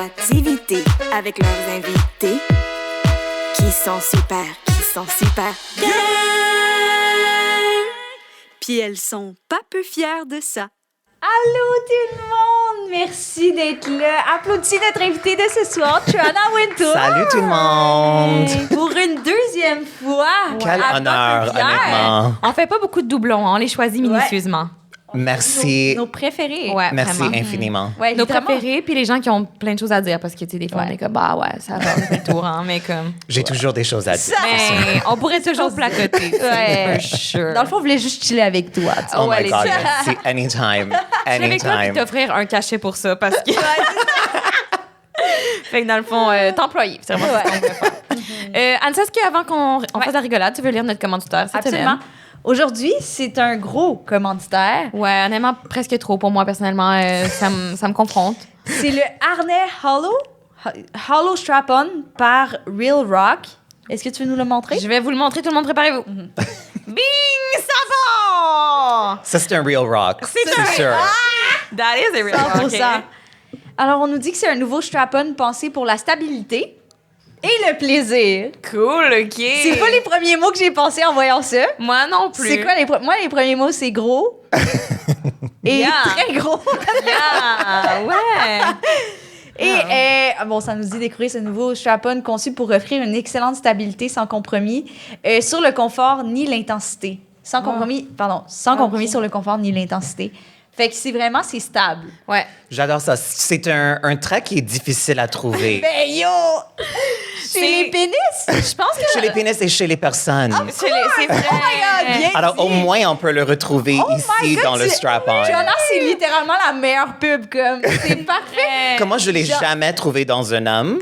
créativité avec leurs invités qui sont super bien. Puis elles sont pas peu fières de ça. Allô tout le monde! Merci d'être là. Applaudissez notre invité de ce soir, Triana Wintour. Salut tout le monde! Pour une deuxième fois. Quel à honneur, Pas peu fière. honnêtement. On fait pas beaucoup de doublons, on les choisit minutieusement. Merci. Nos préférés. Ouais, Merci vraiment. infiniment. Ouais, Nos littéralement. préférés, puis les gens qui ont plein de choses à dire, parce que, tu sais, des fois, Ouais. on est comme, bah ouais, ça va, on fait le tour, hein, mais comme... J'ai toujours des choses à dire. Mais on pourrait toujours placoter. Ouais. For sure. Dans le fond, on voulait juste chiller avec toi. tu Oh vois. my les God, gars. merci. Anytime. Je vais avec toi puis Anytime. t'offrir un cachet pour ça, parce que... Fait que dans le fond, t'employer, c'est vraiment ce qu'on veut faire. Anne-Sas, est-ce qu'avant qu'on fasse la rigolade, tu veux lire notre commanditaire cette Absolument. semaine? Aujourd'hui, c'est un gros commanditaire. Ouais, honnêtement, presque trop pour moi, personnellement. Ça me confronte. C'est le harnais Hollow Strap-On par Real Rock. Est-ce que tu veux nous le montrer? Je vais vous le montrer, tout le monde, préparez-vous. Bing! Ça va! Ça, c'est un real rock. C'est sûr. That is a real rock, 100%. okay? Alors, on nous dit que c'est un nouveau strap-on pensé pour la stabilité et le plaisir. Cool, OK. C'est pas les premiers mots que j'ai pensé en voyant ça. Moi non plus. C'est quoi Moi, les premiers mots, c'est gros et Yeah. très gros. Yeah, ouais. Et bon, ça nous dit découvrir ce nouveau strap-on conçu pour offrir une excellente stabilité sans compromis sur le confort ni l'intensité. Sans compromis sur le confort ni l'intensité. Fait que c'est stable. Ouais. J'adore ça. C'est un trait qui est difficile à trouver. Ben yo! C'est les pénis? Je pense que Chez les pénis et chez les personnes. c'est vrai. Oh my God, bien Alors, dit. au moins, on peut le retrouver Oh my ici God, dans le strap-on. Joanna, c'est littéralement la meilleure pub, comme. C'est parfait. Comme moi, je l'ai jamais trouvé dans un homme,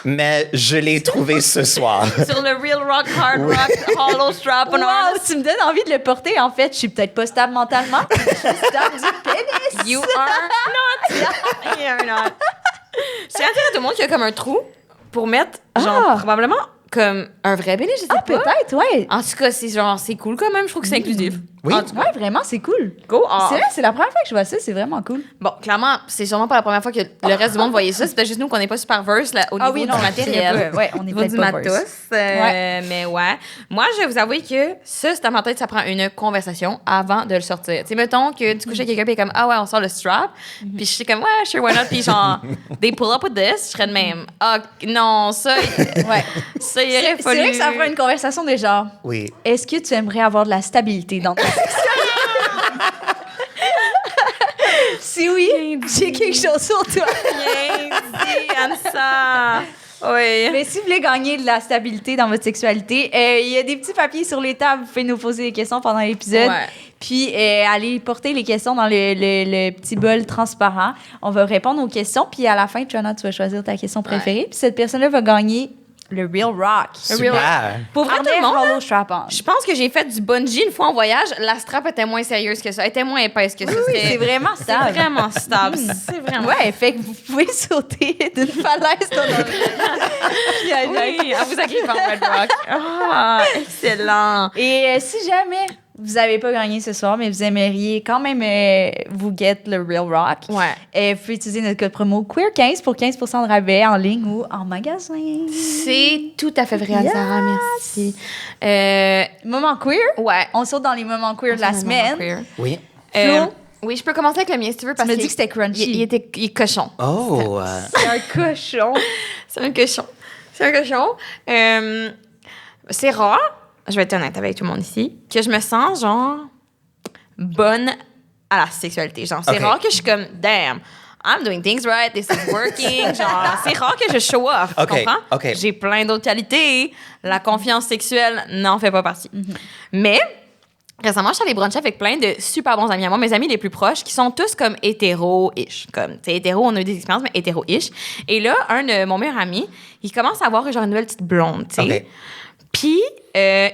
mais je l'ai trouvé ce soir. Sur le Real Rock, Hard Rock, Hollow Strap on Wow, Harness. tu me donnes envie de le porter. En fait, je suis peut-être pas stable mentalement. Je suis stable du pénis. You are not. You are not. C'est intéressant tout le monde qui a comme un trou pour mettre, genre, probablement comme un vrai pénis, je sais Ah, pas. peut-être, ouais. En tout cas, c'est cool quand même. Je trouve que c'est inclusif. Oui. En tout cas, Ouais, vraiment, c'est cool. go off. C'est vrai, c'est la première fois que je vois ça. C'est vraiment cool. Bon, clairement, c'est sûrement pas la première fois que le reste du monde voyait ça. C'était juste nous qu'on n'est pas super verse là, au niveau du matériel. Ouais, on est Au niveau peut-être du pas matos. verse. Mais ouais. Moi, je vais vous avouer que ça, c'est dans ma tête, ça prend une conversation avant de le sortir. Tu sais, mettons que tu couches avec quelqu'un, puis comme, ah ouais, on sort le strap. Puis je suis comme, ouais, sure, why not? Puis genre, they pull up with this. Je serais de même, ah, non, ça, Ouais. ça, il C'est aurait fallu. vrai que ça prend une conversation de genre, Oui. est-ce que tu aimerais avoir de la stabilité dans ta Si oui, j'ai quelque chose sur toi. Bien dit, Anne-Sa. Oui. Mais si vous voulez gagner de la stabilité dans votre sexualité, il y a des petits papiers sur les tables. Vous pouvez nous poser des questions pendant l'épisode. Ouais. Puis, allez porter les questions dans le petit bol transparent. On va répondre aux questions. Puis, à la fin, Joanna, tu vas choisir ta question préférée. Puis, cette personne-là va gagner le Real Rock. Super. Pour vrai, tout Harnais le monde, Hollow Strap-On. je pense que j'ai fait du bungee une fois en voyage. La strap était moins sérieuse que ça. Elle était moins épaisse que ça. Oui, C'était- c'est vraiment C'est stable. vraiment stable. C'est vraiment... Ouais, fait que vous pouvez sauter d'une falaise dans Oui, à vous agrippe en Red Rock. Ah, excellent. Et si jamais vous n'avez pas gagné ce soir, mais vous aimeriez quand même vous get le Real Rock, Ouais. vous pouvez utiliser notre code promo Queer15 pour 15% de rabais en ligne ou en magasin. C'est tout à fait vrai, Anne-Sarah. Merci. Moment queer? Ouais. On saute dans les moments queer de la semaine. Oui. Flo? Oui, je peux commencer avec le mien si tu veux. Tu Parce m'as dit qu'il- que c'était crunchy. il est cochon. Oh. C'est un cochon. C'est un cochon. C'est un cochon. C'est rare, je vais être honnête avec tout le monde ici, que je me sens, genre, bonne à la sexualité. Genre, c'est Ok. rare que je suis comme, damn, I'm doing things right, this is working. Genre, c'est rare que je show off, tu Ok, comprends? ok. J'ai plein d'autres qualités. La confiance sexuelle n'en fait pas partie. Mais... Récemment, je suis allée bruncher avec plein de super bons amis à moi, mes amis les plus proches, qui sont tous comme hétéro-ish. Comme, tu sais, hétéro, on a eu des expériences, mais hétéro-ish. Et là, un de mon meilleur ami, il commence à avoir genre une nouvelle petite blonde, tu sais. OK. Puis,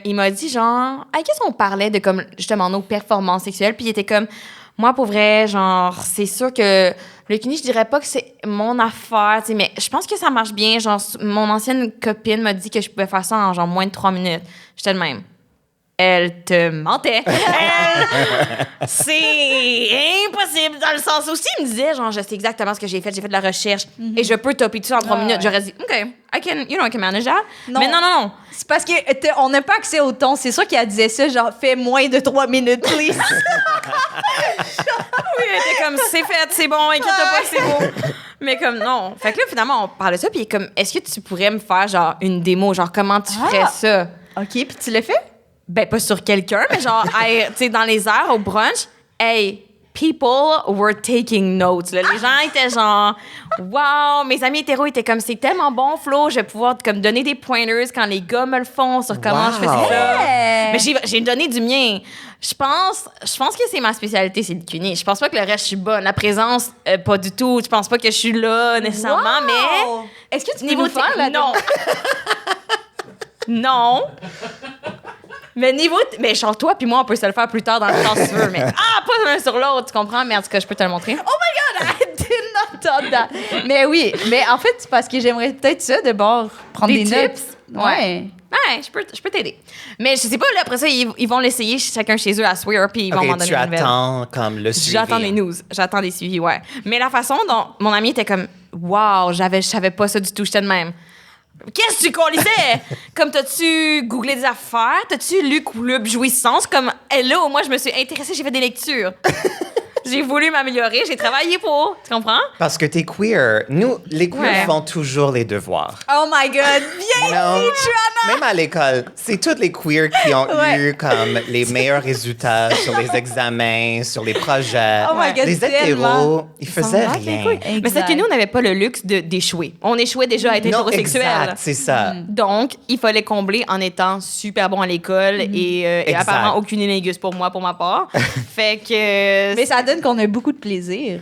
il m'a dit genre, qu'est-ce qu'on parlait de comme, justement, nos performances sexuelles. Puis il était comme, moi, pour vrai, genre, c'est sûr que le kini, je dirais pas que c'est mon affaire, tu sais, mais je pense que ça marche bien. Genre, mon ancienne copine m'a dit que je pouvais faire ça en genre moins de 3 minutes. J'étais de même. elle te mentait. C'est impossible dans le sens aussi, il me disait, genre, je sais exactement ce que j'ai fait de la recherche et je peux topper tout ça en 3 minutes. J'aurais dit, OK, I can manage that. Non. Mais non. C'est parce qu'on n'a pas accès au ton. C'est sûr qu'elle disait ça, genre, fais moins de 3 minutes, please. Oui, elle était comme, c'est fait, c'est bon, inquiète-toi pas, c'est beau. Mais comme, non. Fait que là, finalement, on parle de ça, puis comme, est-ce que tu pourrais me faire, genre, une démo, genre, comment tu ferais ça? OK, puis tu l'as fait? Ben, pas sur quelqu'un, mais genre, tu sais, dans les airs, au brunch, hey, people were taking notes. Là. Les gens étaient genre, wow, mes amis hétéros étaient comme, c'est tellement bon, Flo, je vais pouvoir comme donner des pointers quand les gars me le font sur comment je fais ça. Mais j'ai donné du mien. Je pense que c'est ma spécialité, c'est le cuny. Je pense pas que le reste, je suis bonne. La présence, pas du tout. Je pense pas que je suis là nécessairement, mais... Est-ce que tu peux nous faire la Non. Non. Mais mais genre, toi puis moi, on peut se le faire plus tard dans le temps si tu veux. Mais pas l'un sur l'autre, tu comprends? Mais en tout cas, je peux te le montrer. Oh my God, I did not thought that. Mais oui, mais en fait, c'est parce que j'aimerais peut-être ça, de bord, prendre des tips? notes. Ouais. Ouais, je peux t'aider. Mais je sais pas, là, après ça, ils vont l'essayer chacun chez eux à swear, puis ils vont m'en donner une nouvelle. Tu attends comme le suivi. J'attends les news. J'attends des suivis, ouais. Mais la façon dont mon ami était comme, wow, je savais pas ça du tout, j'étais de même. Qu'est-ce que tu connaissais? Comme, t'as-tu googlé des affaires? T'as-tu lu Club Jouissance? Comme, hello, moi, je me suis intéressée, j'ai fait des lectures. J'ai voulu m'améliorer, j'ai travaillé pour. Tu comprends? Parce que t'es queer. Nous, les queers font toujours les devoirs. Oh my God, bien Non. dit, Trana! Même à l'école, c'est tous les queers qui ont eu comme les meilleurs résultats sur les examens, sur les projets. Oh my God, les tellement. hétéros, ils faisaient rien. Mais c'est que nous, on n'avait pas le luxe d'échouer. On échouait déjà à être Non, hétérosexuel. exact, c'est ça. Donc, il fallait combler en étant super bon à l'école et Exact. apparemment aucune inégus pour moi, pour ma part. Fait que... Mais ça donne qu'on a beaucoup de plaisir.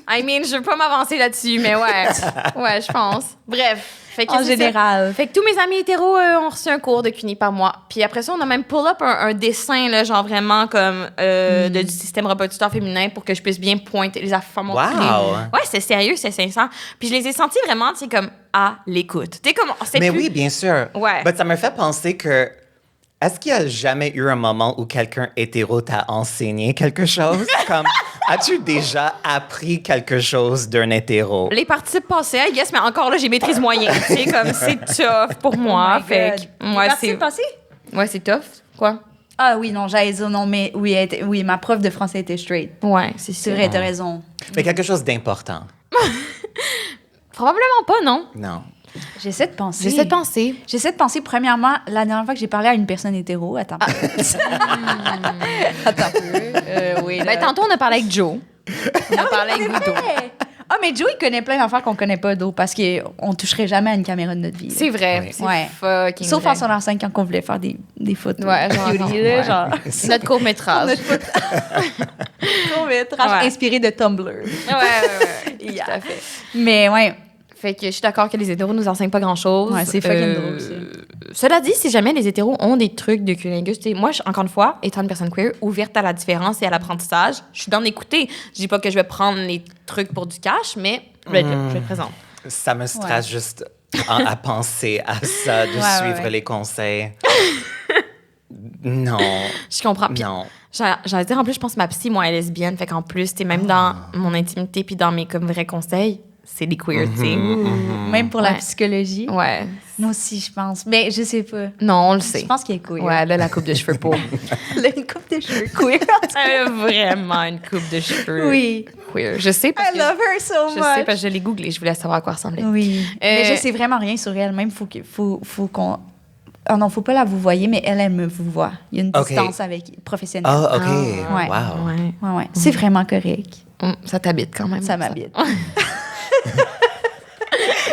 I mean, je veux pas m'avancer là-dessus, mais ouais. Ouais, je pense. Bref. Fait que En c'est général. ça. Fait que tous mes amis hétéros ont reçu un cours de CUNY par mois. Puis après ça, on a même pull up un dessin, là, genre vraiment comme du système reproducteur féminin pour que je puisse bien pointer les affaires. Wow! Ouais, c'est sérieux, c'est sincère. Puis je les ai sentis vraiment, tu sais, comme à l'écoute. Tu sais, comme. Mais oui, bien sûr. Ouais. Mais ça me fait penser que est-ce qu'il y a jamais eu un moment où quelqu'un hétéro t'a enseigné quelque chose? Comme, as-tu déjà appris quelque chose d'un hétéro? Les participes passés, I guess, mais encore là, j'ai maîtrise moyen. Tu sais, comme c'est tough pour moi. Oh my fait God. que, ouais, C'est passé? Ouais, c'est tough. Quoi? Ah oui, non, j'allais dire non, mais oui, ma prof de français était straight. Ouais, c'est C'est sûr. vrai, t'as raison. Mais quelque chose d'important. Probablement pas, non. Non. J'essaie de penser. J'essaie de penser, premièrement, la dernière fois que j'ai parlé à une personne hétéro. Attends. Attends un peu. Oui, Ben, tantôt, on a parlé avec Joe. On a parlé avec Guido. Ah, mais Joe, il connaît plein d'affaires qu'on connaît pas d'autres parce qu'on toucherait jamais à une caméra de notre vie. là. C'est vrai. Oui. C'est Ouais. fucking Sauf vrai. en secondaire 5 quand on voulait faire des photos. Ouais, genre, cutie, ouais. là, genre. Notre court-métrage. Court-métrage Ouais. inspiré de Tumblr. Ouais. Yeah. Tout à fait. Mais ouais. Fait que je suis d'accord que les hétéros nous enseignent pas grand-chose. Ouais, c'est fucking drôle, ça. Cela dit, si jamais les hétéros ont des trucs de cunnilingus, tu sais, moi, encore une fois, étant une personne queer, ouverte à la différence et à l'apprentissage, je suis d'en écouter. Je dis pas que je vais prendre les trucs pour du cash, mais je vais être présente. Ça me stresse juste à penser à ça, de suivre ouais. les conseils. Non. Je comprends. Puis, Non. j'allais dire, en plus, je pense que ma psy, moi, elle est lesbienne. Fait qu'en plus, tu sais, même dans mon intimité puis dans mes comme vrais conseils, c'est des queer, tu sais. Même pour la Ouais. psychologie. Ouais. Moi aussi, je pense. Mais je sais pas. Non, on le Je sait. pense qu'il est queer. Ouais, là, la coupe de cheveux pour. Là, une coupe de cheveux queer. Vraiment une coupe de cheveux. Oui. Queer. Je sais parce I que love her so je much. sais parce que je l'ai googlé. Je voulais savoir à quoi ressemblait. Oui. Mais je sais vraiment rien sur elle. Même, faut qu'on... Ah non, faut pas la vous voyez, mais elle me vous voit. Il y a une Ok. distance avec professionnelle. Ah, OK. Ouais. Wow. Ouais. Ouais. C'est vraiment correct. Ça t'habite quand même. Ça m'habite.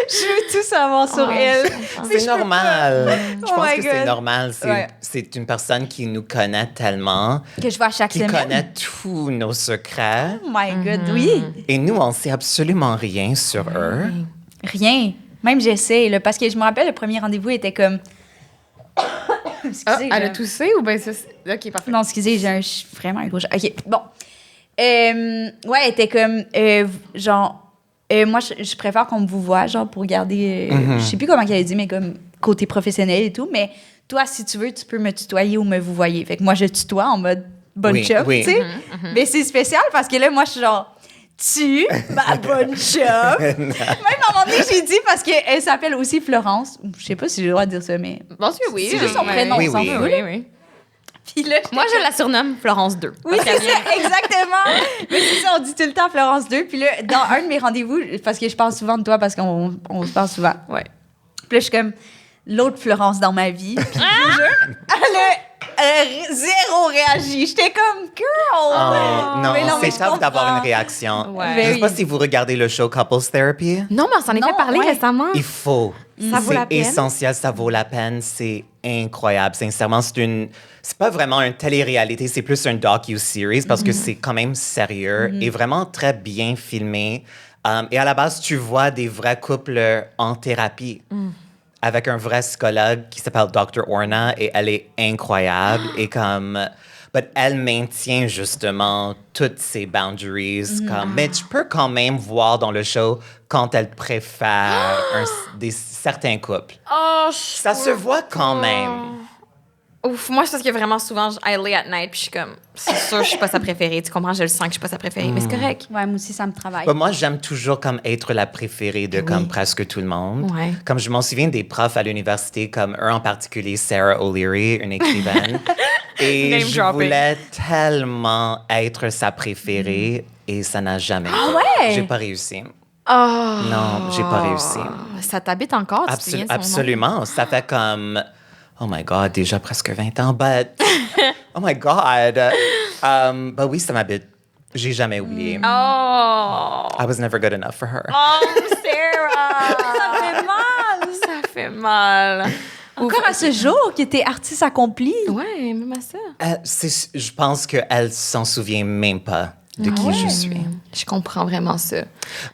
Je veux tout savoir sur elle. C'est normal. Je Oh pense my que c'est God. normal. Ouais. C'est une personne qui nous connaît tellement, Que je vois chaque qui semaine. connaît tous nos secrets. Oh my God, oui. Et nous, on sait absolument rien sur eux. Rien. Même j'essaie, là, parce que je me rappelle, le premier rendez-vous était comme... Excusez, Elle j'ai a un- toussé ou bien ça? Ok, parfait. Non, excusez, vraiment un gros... OK, bon. Ouais, elle était comme, genre... moi, je préfère qu'on me vous voit, genre, pour garder... je sais plus comment elle a dit, mais comme côté professionnel et tout, mais toi, si tu veux, tu peux me tutoyer ou me vous voyez. Fait que moi, je tutoie en mode bonne Oui, chum, oui. tu sais. Mais c'est spécial parce que là, moi, je suis genre, tu, ma bonne chum. Même à un moment donné, j'ai dit, parce qu'elle s'appelle aussi Florence. Je sais pas si j'ai le droit de dire ça, mais. Bon, oui. C'est juste son prénom, Oui, on s'en oui. fout. Oui, oui. Puis là, Moi, je la surnomme Florence 2. Oui, c'est ça, exactement. Mais c'est ça, on dit tout le temps Florence 2. Puis là, dans un de mes rendez-vous, parce que je parle souvent de toi, parce qu'on se parle souvent. Ouais. Puis là, je suis comme l'autre Florence dans ma vie. Puis je vous jure, elle a zéro réagi. J'étais comme, girl! Oh, non, Mais mais c'est je top d'avoir comprends. une réaction. Ouais. Je sais Ben pas oui. si vous regardez le show Couples Therapy. Non, mais on s'en est Non, fait parler ouais. récemment. Il faut. Ça vaut la peine. C'est essentiel, ça vaut la peine. C'est incroyable. Sincèrement, c'est pas vraiment une télé-réalité, c'est plus un docu-series parce que c'est quand même sérieux et vraiment très bien filmé. Et à la base, tu vois des vrais couples en thérapie avec un vrai psychologue qui s'appelle Dr. Orna et elle est incroyable et but elle maintient justement toutes ses boundaries. Mais tu peux quand même voir dans le show quand elle préfère certains couples. Oh, Ça se voit quand même. Ouf, moi, c'est parce que vraiment souvent, I lay at night, puis je suis comme, c'est sûr, je suis pas sa préférée. Tu comprends? Je le sens que je suis pas sa préférée, mais c'est correct. Ouais, moi aussi, ça me travaille. Moi, j'aime toujours comme être la préférée de comme presque tout le monde. Ouais. Comme je m'en souviens des profs à l'université, comme un en particulier, Sarah O'Leary, une écrivaine. Et Name je dropping. voulais tellement être sa préférée et ça n'a jamais été. ouais? J'ai pas réussi. Oh. Non, j'ai pas réussi. Ça t'habite encore, tu te souviens de son nom? Absolument. Ça fait comme, oh my God, déjà presque 20 ans, but, oh my God. Bah oui, ça m'habite. J'ai jamais oublié. Oh! I was never good enough for her. Oh, Sarah! Ça fait mal! Ça fait mal. Encore à ce jour, qui était artiste accompli. Ouais, même à ça. Je pense qu'elle s'en souvient même pas de qui je suis. Je comprends vraiment ça.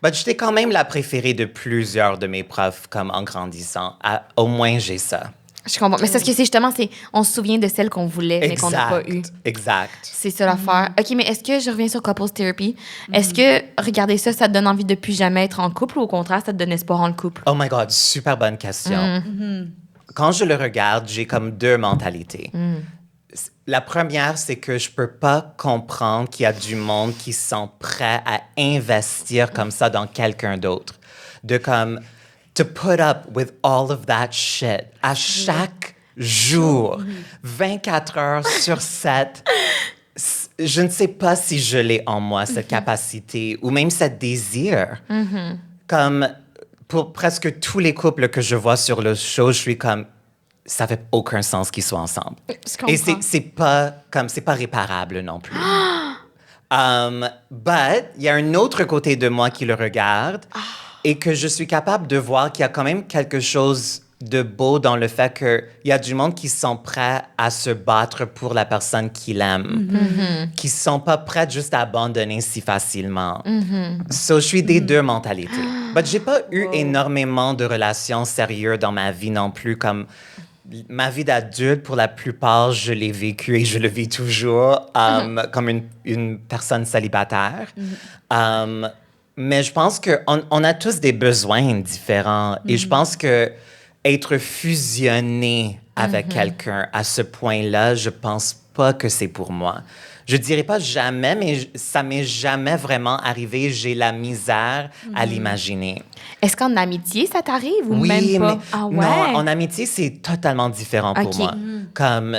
But j'étais quand même la préférée de plusieurs de mes profs, comme en grandissant. Au moins, j'ai ça. Je comprends. Mais c'est ce que c'est justement, on se souvient de celle qu'on voulait, mais qu'on n'a pas eu. Exact. C'est ça l'affaire. OK, mais est-ce que je reviens sur Couples Therapy? Est-ce que regarder ça, ça te donne envie de plus jamais être en couple ou au contraire, ça te donne espoir en le couple? Oh my God, super bonne question. Quand je le regarde, j'ai comme deux mentalités. La première, c'est que je peux pas comprendre qu'il y a du monde qui sont prêts à investir comme ça dans quelqu'un d'autre. De comme, to put up with all of that shit à chaque jour, 24 heures sur 7. Je ne sais pas si je l'ai en moi, cette capacité, ou même ce désir. Comme, pour presque tous les couples que je vois sur le show, je suis comme, ça fait aucun sens qu'ils soient ensemble. Et c'est pas réparable non plus. But il y a un autre côté de moi qui le regarde et que je suis capable de voir qu'il y a quand même quelque chose de beau dans le fait qu'il y a du monde qui sont prêts à se battre pour la personne qu'ils aiment, qui sont pas prêts juste à abandonner si facilement. So, je suis des deux mentalités. But j'ai pas eu énormément de relations sérieuses dans ma vie non plus, comme ma vie d'adulte, pour la plupart, je l'ai vécue et je le vis toujours comme une personne célibataire. Mais je pense qu'on a tous des besoins différents. Et je pense que être fusionné avec quelqu'un à ce point-là, je pense pas que c'est pour moi. Je dirais pas jamais, mais ça m'est jamais vraiment arrivé. J'ai la misère à l'imaginer. Est-ce qu'en amitié, ça t'arrive ou Oui, même pas? mais Ah ouais? non, en amitié, c'est totalement différent pour Ok. moi. Comme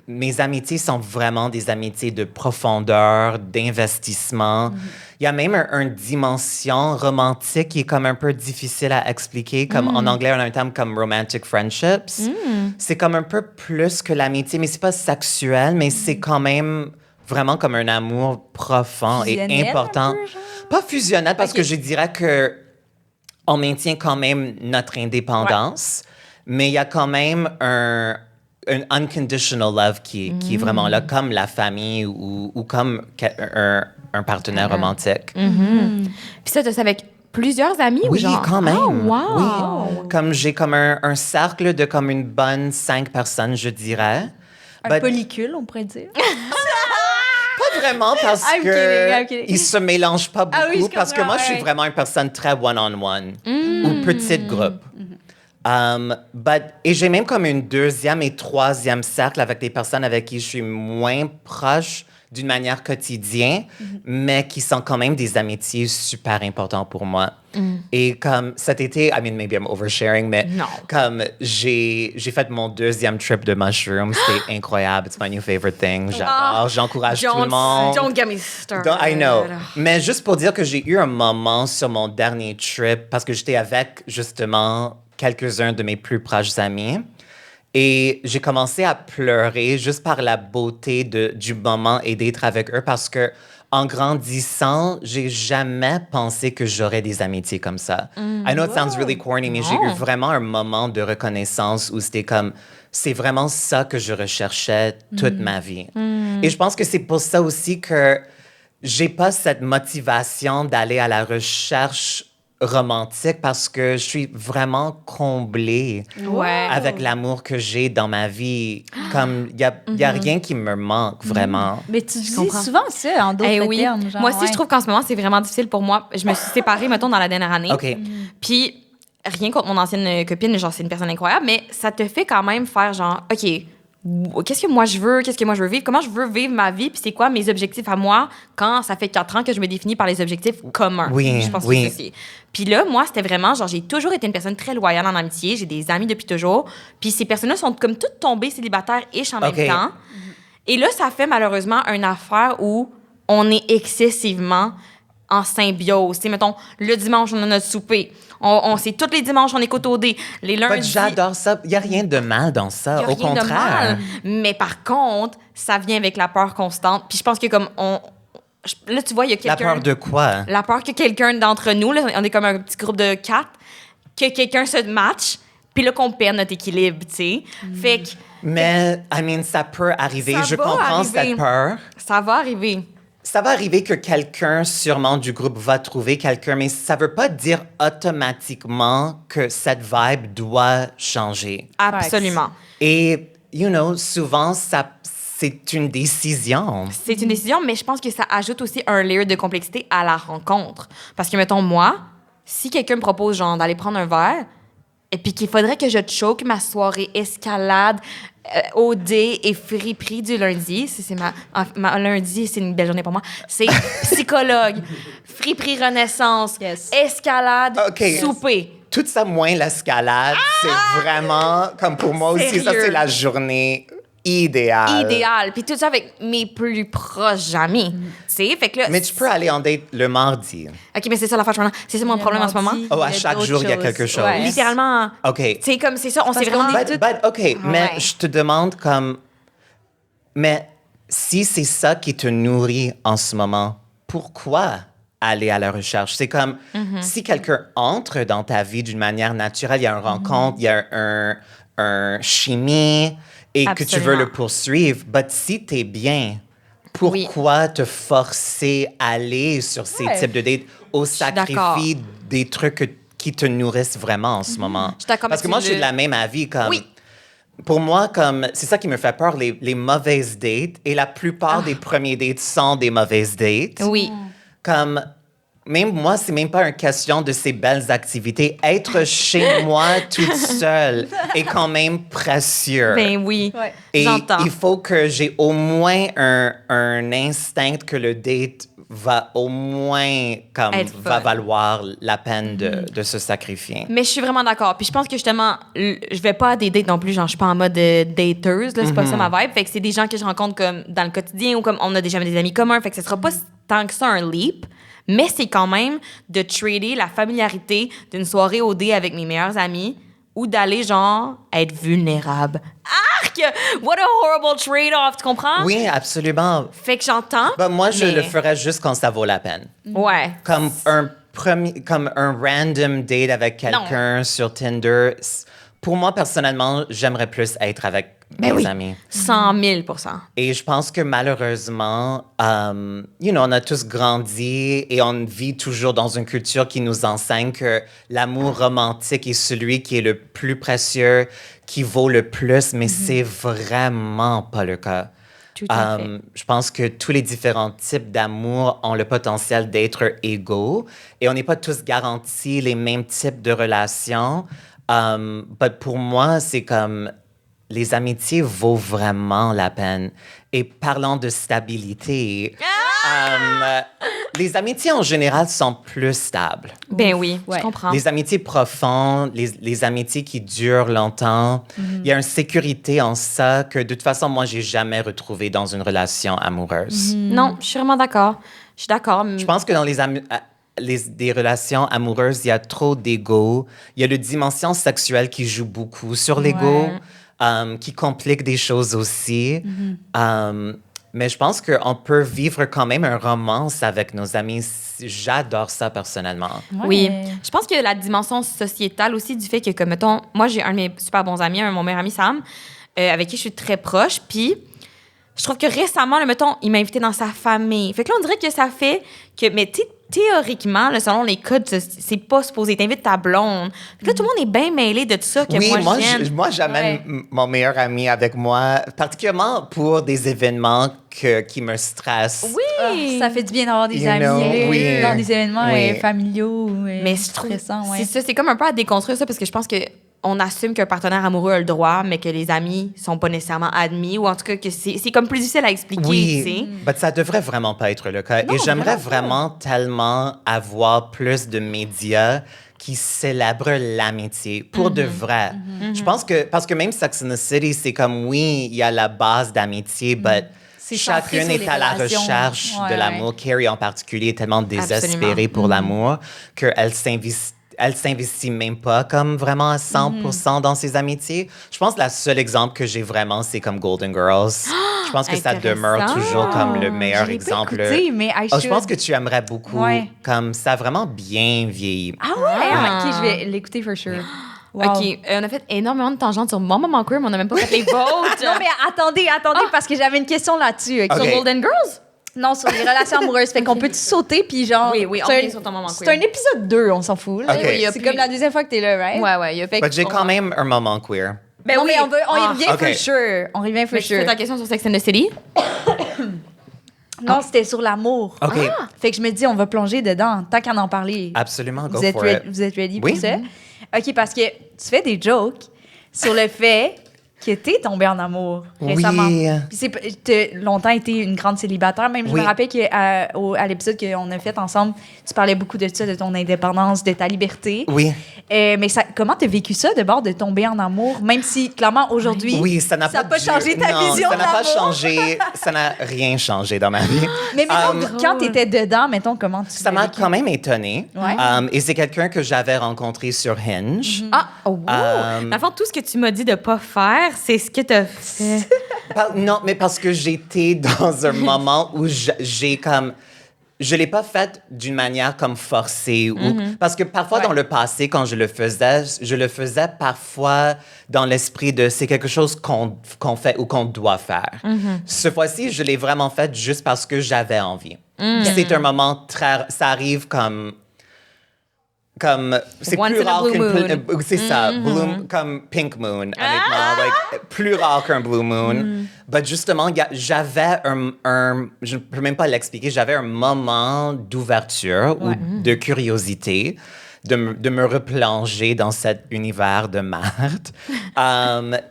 mes amitiés sont vraiment des amitiés de profondeur, d'investissement. Il y a même une dimension romantique qui est comme un peu difficile à expliquer. Comme en anglais, on a un terme comme romantic friendships. C'est comme un peu plus que l'amitié, mais c'est pas sexuel, mais c'est quand même vraiment comme un amour profond Fusionnel et important. un peu, genre? Pas fusionnel, parce que je dirais que on maintient quand même notre indépendance, mais il y a quand même un unconditional love qui est vraiment là, comme la famille ou comme un partenaire romantique. Puis ça, t'as ça avec plusieurs amis ou Oui, genre? quand même. Ah, wow! Oui. Comme j'ai comme un cercle de comme une bonne 5 personnes, je dirais. Un But polycule, on pourrait dire. pas vraiment parce I'm que kidding, I'm kidding. ils se mélangent pas beaucoup Ah oui, je parce que moi, comprends, je suis ouais. vraiment une personne très one-on-one ou petit groupe. Et j'ai même comme une deuxième et troisième cercle avec des personnes avec qui je suis moins proche d'une manière quotidienne, mais qui sont quand même des amitiés super importantes pour moi. Et comme cet été, I mean, maybe I'm oversharing, mais Non. comme j'ai fait mon deuxième trip de mushrooms, c'était incroyable. It's my new favorite thing. J'adore, j'encourage tout le monde. Don't get me started. I know. Mais juste pour dire que j'ai eu un moment sur mon dernier trip, parce que j'étais avec, justement, quelques-uns de mes plus proches amis. Et j'ai commencé à pleurer juste par la beauté du moment et d'être avec eux parce que en grandissant, j'ai jamais pensé que j'aurais des amitiés comme ça. I know it sounds really corny, mais j'ai eu vraiment un moment de reconnaissance où c'était comme, c'est vraiment ça que je recherchais toute ma vie. Et je pense que c'est pour ça aussi que j'ai pas cette motivation d'aller à la recherche romantique parce que je suis vraiment comblée Ouais. avec l'amour que j'ai dans ma vie. Comme, il y a rien qui me manque, vraiment. Mais tu dis comprends. souvent ça, en d'autres Eh oui. termes. Genre, Moi aussi, je trouve qu'en ce moment, c'est vraiment difficile pour moi. Je me suis séparée, mettons, dans la dernière année. OK. Puis, rien contre mon ancienne copine, genre, c'est une personne incroyable, mais ça te fait quand même faire genre, OK, qu'est-ce que moi je veux? Qu'est-ce que moi je veux vivre? Comment je veux vivre ma vie? Puis c'est quoi mes objectifs à moi quand ça fait 4 ans que je me définis par les objectifs communs? Oui, Je pense oui. que c'est ça. Puis là, moi, c'était vraiment, genre, j'ai toujours été une personne très loyale en amitié. J'ai des amis depuis toujours. Puis ces personnes-là sont comme toutes tombées célibataires-ish en OK. même temps. Et là, ça fait malheureusement une affaire où on est excessivement en symbiose. Tu sais, mettons, le dimanche, on a notre souper. On sait tous les dimanches, on écoute OD. Les But lundis... j'adore ça. Il n'y a rien de mal dans ça. y a Au rien de contraire. mal. Mais par contre, ça vient avec la peur constante. Puis je pense que comme là, tu vois, il y a La quelqu'un... peur de quoi? La peur que quelqu'un d'entre nous, là, on est comme un petit groupe de 4, que quelqu'un se match, puis là, qu'on perd notre équilibre, tu sais. Fait que Mais, I mean, ça peut arriver. Ça Je va comprends arriver. cette peur. ça va arriver. Ça va arriver que quelqu'un, sûrement du groupe, va trouver quelqu'un, mais ça ne veut pas dire automatiquement que cette vibe doit changer. Absolument. Et, you know, souvent, c'est une décision. C'est une décision, mais je pense que ça ajoute aussi un layer de complexité à la rencontre. Parce que, mettons, moi, si quelqu'un me propose, genre, d'aller prendre un verre, et puis qu'il faudrait que je choque ma soirée escalade, OD et friperie du lundi, c'est ma lundi, c'est une belle journée pour moi, c'est psychologue, friperie renaissance, Yes. escalade, OK. souper. Tout ça moins l'escalade, c'est vraiment, comme pour moi aussi, ça, Sérieux? c'est la journée idéale. Idéal. Puis tout ça avec mes plus proches amis. Tu sais, fait que là... Mais tu peux aller en date le mardi. OK, mais c'est ça l'affaire, c'est ça mon Le problème en ce moment. mardi, Oh, à il y a chaque d'autres jour, il y a choses. quelque chose. Ouais. Littéralement, OK. c'est comme, c'est ça, on s'est Parce vraiment qu'on dit... est OK, mais Ouais. je te demande comme... Mais si c'est ça qui te nourrit en ce moment, pourquoi aller à la recherche? C'est comme si quelqu'un entre dans ta vie d'une manière naturelle, il y a une rencontre, il y a un chimie et que tu veux Absolument. le poursuivre. Mais si t'es bien, pourquoi te forcer à aller sur ces Ouais. types de dates au d'accord. sacrifice des trucs qui te nourrissent vraiment en ce moment? suis d'accord, Parce que mais moi, tu je suis de le- la même avis. Comme, Oui. Pour moi, comme c'est ça qui me fait peur, les mauvaises dates. Et la plupart des premiers dates sont des mauvaises dates. Oui. Comme, même moi, c'est même pas une question de ces belles activités. Être chez moi toute seule est quand même précieux. Ben oui. Ouais. Et J'entends. il faut que j'ai au moins un instinct que le date va au moins comme Être va fun. valoir la peine de se sacrifier. Mais je suis vraiment d'accord. Puis je pense que justement, je vais pas à des dates non plus. Genre, je suis pas en mode dateuse. Là, c'est pas ça ma vibe. Fait que c'est des gens que je rencontre comme dans le quotidien ou comme on a déjà des amis communs. Fait que ce sera pas tant que ça un leap. Mais c'est quand même de trader la familiarité d'une soirée au dé avec mes meilleurs amis ou d'aller, genre, être vulnérable. Arc! What a horrible trade-off, tu comprends? Oui, absolument. Fait que j'entends. Ben, moi, je mais- le ferais juste quand ça vaut la peine. Ouais. Comme comme un random date avec quelqu'un sur Tinder. Pour moi, personnellement, j'aimerais plus être avec mes oui. amis. 100 000 %. Et je pense que malheureusement, on a tous grandi et on vit toujours dans une culture qui nous enseigne que l'amour romantique est celui qui est le plus précieux, qui vaut le plus, mais c'est vraiment pas le cas. Tout à fait. Je pense que tous les différents types d'amour ont le potentiel d'être égaux et on n'est pas tous garantis les mêmes types de relations. But pour moi, c'est comme les amitiés vaut vraiment la peine. Et parlant de stabilité, les amitiés en général sont plus stables. Ben oui, Ouais. je comprends. Les amitiés profondes, les amitiés qui durent longtemps, il y a une sécurité en ça que de toute façon, moi, j'ai jamais retrouvé dans une relation amoureuse. Non, je suis vraiment d'accord. Je suis d'accord. Je pense que dans des relations amoureuses, il y a trop d'ego. Il y a la dimension sexuelle qui joue beaucoup sur l'ego, qui complique des choses aussi. Mais je pense qu'on peut vivre quand même un romance avec nos amis. J'adore ça personnellement. Oui. Je pense qu'il y a la dimension sociétale aussi du fait que, comme, mettons, moi, j'ai un de mes super bons amis, mon meilleur ami Sam, avec qui je suis très proche. Puis, je trouve que récemment, là, mettons, il m'a invité dans sa famille. Fait que là, on dirait que ça fait que, mais théoriquement, là, selon les codes, c'est pas supposé. T'invites ta blonde. Fait que là, tout le monde est bien mêlé de tout ça que Oui, moi, je vienne. moi j'amène mon meilleur ami avec moi, particulièrement pour des événements qui me stressent. Oui! Ça fait du bien d'avoir des You amis know, oui. dans des événements Oui. familiaux. Mais je trouve stressants, c'est ça, c'est comme un peu à déconstruire ça parce que je pense que on assume qu'un partenaire amoureux a le droit, mais que les amis sont pas nécessairement admis ou en tout cas que c'est comme plus difficile à expliquer, tu sais. Oui, mais ça devrait vraiment pas être le cas. Et j'aimerais vraiment tellement avoir plus de médias qui célèbrent l'amitié pour de vrai. Je pense que, parce que même Sex and the City, c'est comme, oui, il y a la base d'amitié, mais C'est centré chacune sur est les à la relations. recherche Ouais, de l'amour. Carrie en particulier est tellement désespérée pour l'amour qu'elle s'investit même pas comme vraiment à 100% dans ses amitiés. Je pense que la seule exemple que j'ai vraiment, c'est comme Golden Girls. Je pense que ça demeure Intéressant. toujours comme le meilleur Je l'ai pas exemple. écouté, mais I Je pense should. que tu aimerais beaucoup. Ouais. Comme ça a vraiment bien vieilli. Ah ouais? Ah. OK, je vais l'écouter for sure. Wow. OK, on a fait énormément de tangentes sur mon moment queer, mais on n'a même pas fait les vôtres. Non, mais attendez, parce que j'avais une question là-dessus. OK? Ok. Sur Golden Girls? Non, sur les relations amoureuses. Fait qu'on peut-tu sauter, puis genre... Oui, on c'est revient un- sur ton moment C'est queer. un épisode 2, on s'en fout. là. Ok. Oui, il y a C'est plus- comme la deuxième fois que t'es là, right? Ouais, il y a fait Mais j'ai quand même un moment queer. Ben non, oui. mais on y Ah. revient Ok. for sure. On revient for Mais tu sure. fais ta question sur Sex and the City? Non, c'était sur l'amour. OK. Fait que je me dis, on va plonger dedans, tant qu'à en parler. Absolument, go Vous êtes, for it. vous êtes ready Oui. pour ça? OK, parce que tu fais des jokes sur le fait que t'es tombée en amour récemment. Oui. Puis t'as longtemps été une grande célibataire. Même, je Oui. me rappelle qu'à à l'épisode qu'on a fait ensemble, tu parlais beaucoup de ça, de ton indépendance, de ta liberté. Oui. Mais comment t'as vécu ça, de bord de tomber en amour? Même si, clairement, aujourd'hui, Oui, ça n'a ça pas a pas changé ta non, vision ça n'a pas de l'amour. changé. Ça n'a rien changé dans ma vie. Mais mettons, quand t'étais dedans, mettons, comment tu Ça l'as m'a vécu? quand même étonné. Ouais. Et c'est quelqu'un que j'avais rencontré sur Hinge. Ah, oh, wow! Euh, Dans le fond, tout ce que tu m'as dit de pas faire, c'est ce que t'as fait. Non, mais parce que j'étais dans un moment où j'ai comme... Je l'ai pas fait d'une manière comme forcée. Parce que parfois, dans le passé, quand je le faisais parfois dans l'esprit de c'est quelque chose qu'on fait ou qu'on doit faire. Ce fois-ci, je l'ai vraiment fait juste parce que j'avais envie. C'est un moment très... Ça arrive comme c'est Once plus in a rare blue qu'une moon. c'est ça, comme pink moon, honnêtement, like, plus rare qu'un blue moon. But justement, j'avais je ne peux même pas l'expliquer, j'avais un moment d'ouverture ou de curiosité. De me replonger dans cet univers de merde.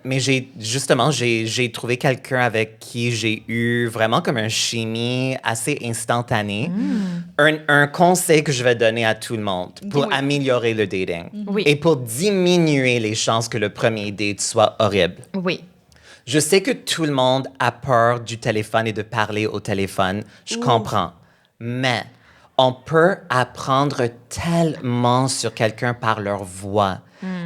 Mais j'ai trouvé quelqu'un avec qui j'ai eu vraiment comme un chimie assez instantanée. Un conseil que je vais donner à tout le monde pour améliorer le dating Oui. et pour diminuer les chances que le premier date soit horrible. Oui. Je sais que tout le monde a peur du téléphone et de parler au téléphone. Je comprends. Mais on peut apprendre tellement sur quelqu'un par leur voix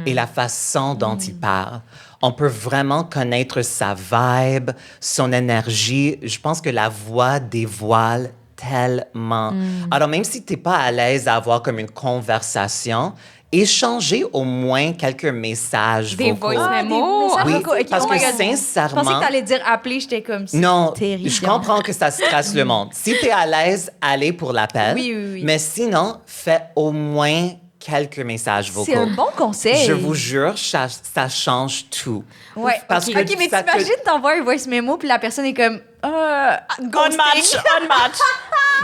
et la façon dont il parle. On peut vraiment connaître sa vibe, son énergie. Je pense que la voix dévoile tellement. Alors, même si tu n'es pas à l'aise à avoir comme une conversation, échanger au moins quelques messages Des vocaux. voice memos. messages Oui, vocaux. Ok, parce oh que my God. sincèrement... Je pensais que t'allais dire appeler, j'étais comme ça. Non, terrible. je comprends que ça stresse le monde. Si tu es à l'aise, allez pour l'appel. Oui, oui, oui. Mais sinon, fais au moins quelques messages vocaux. C'est un bon conseil. Je vous jure, ça change tout. Ouais. Parce OK, que mais ça te- t'imagines t'envoies un voice memo puis la personne est comme ghosting. Unmatch.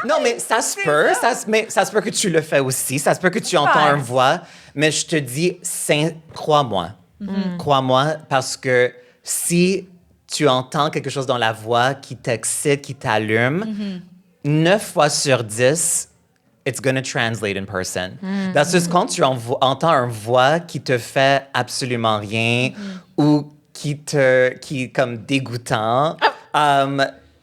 Non, mais ça se peut. Mais ça se peut que tu le fais aussi. Ça se peut que tu entends une voix. Mais je te dis, crois-moi. Crois-moi, parce que si tu entends quelque chose dans la voix qui t'excite, qui t'allume, 9 fois sur 10, it's gonna translate in person. That's just quand tu entends une voix qui te fait absolument rien ou qui est comme dégoûtant,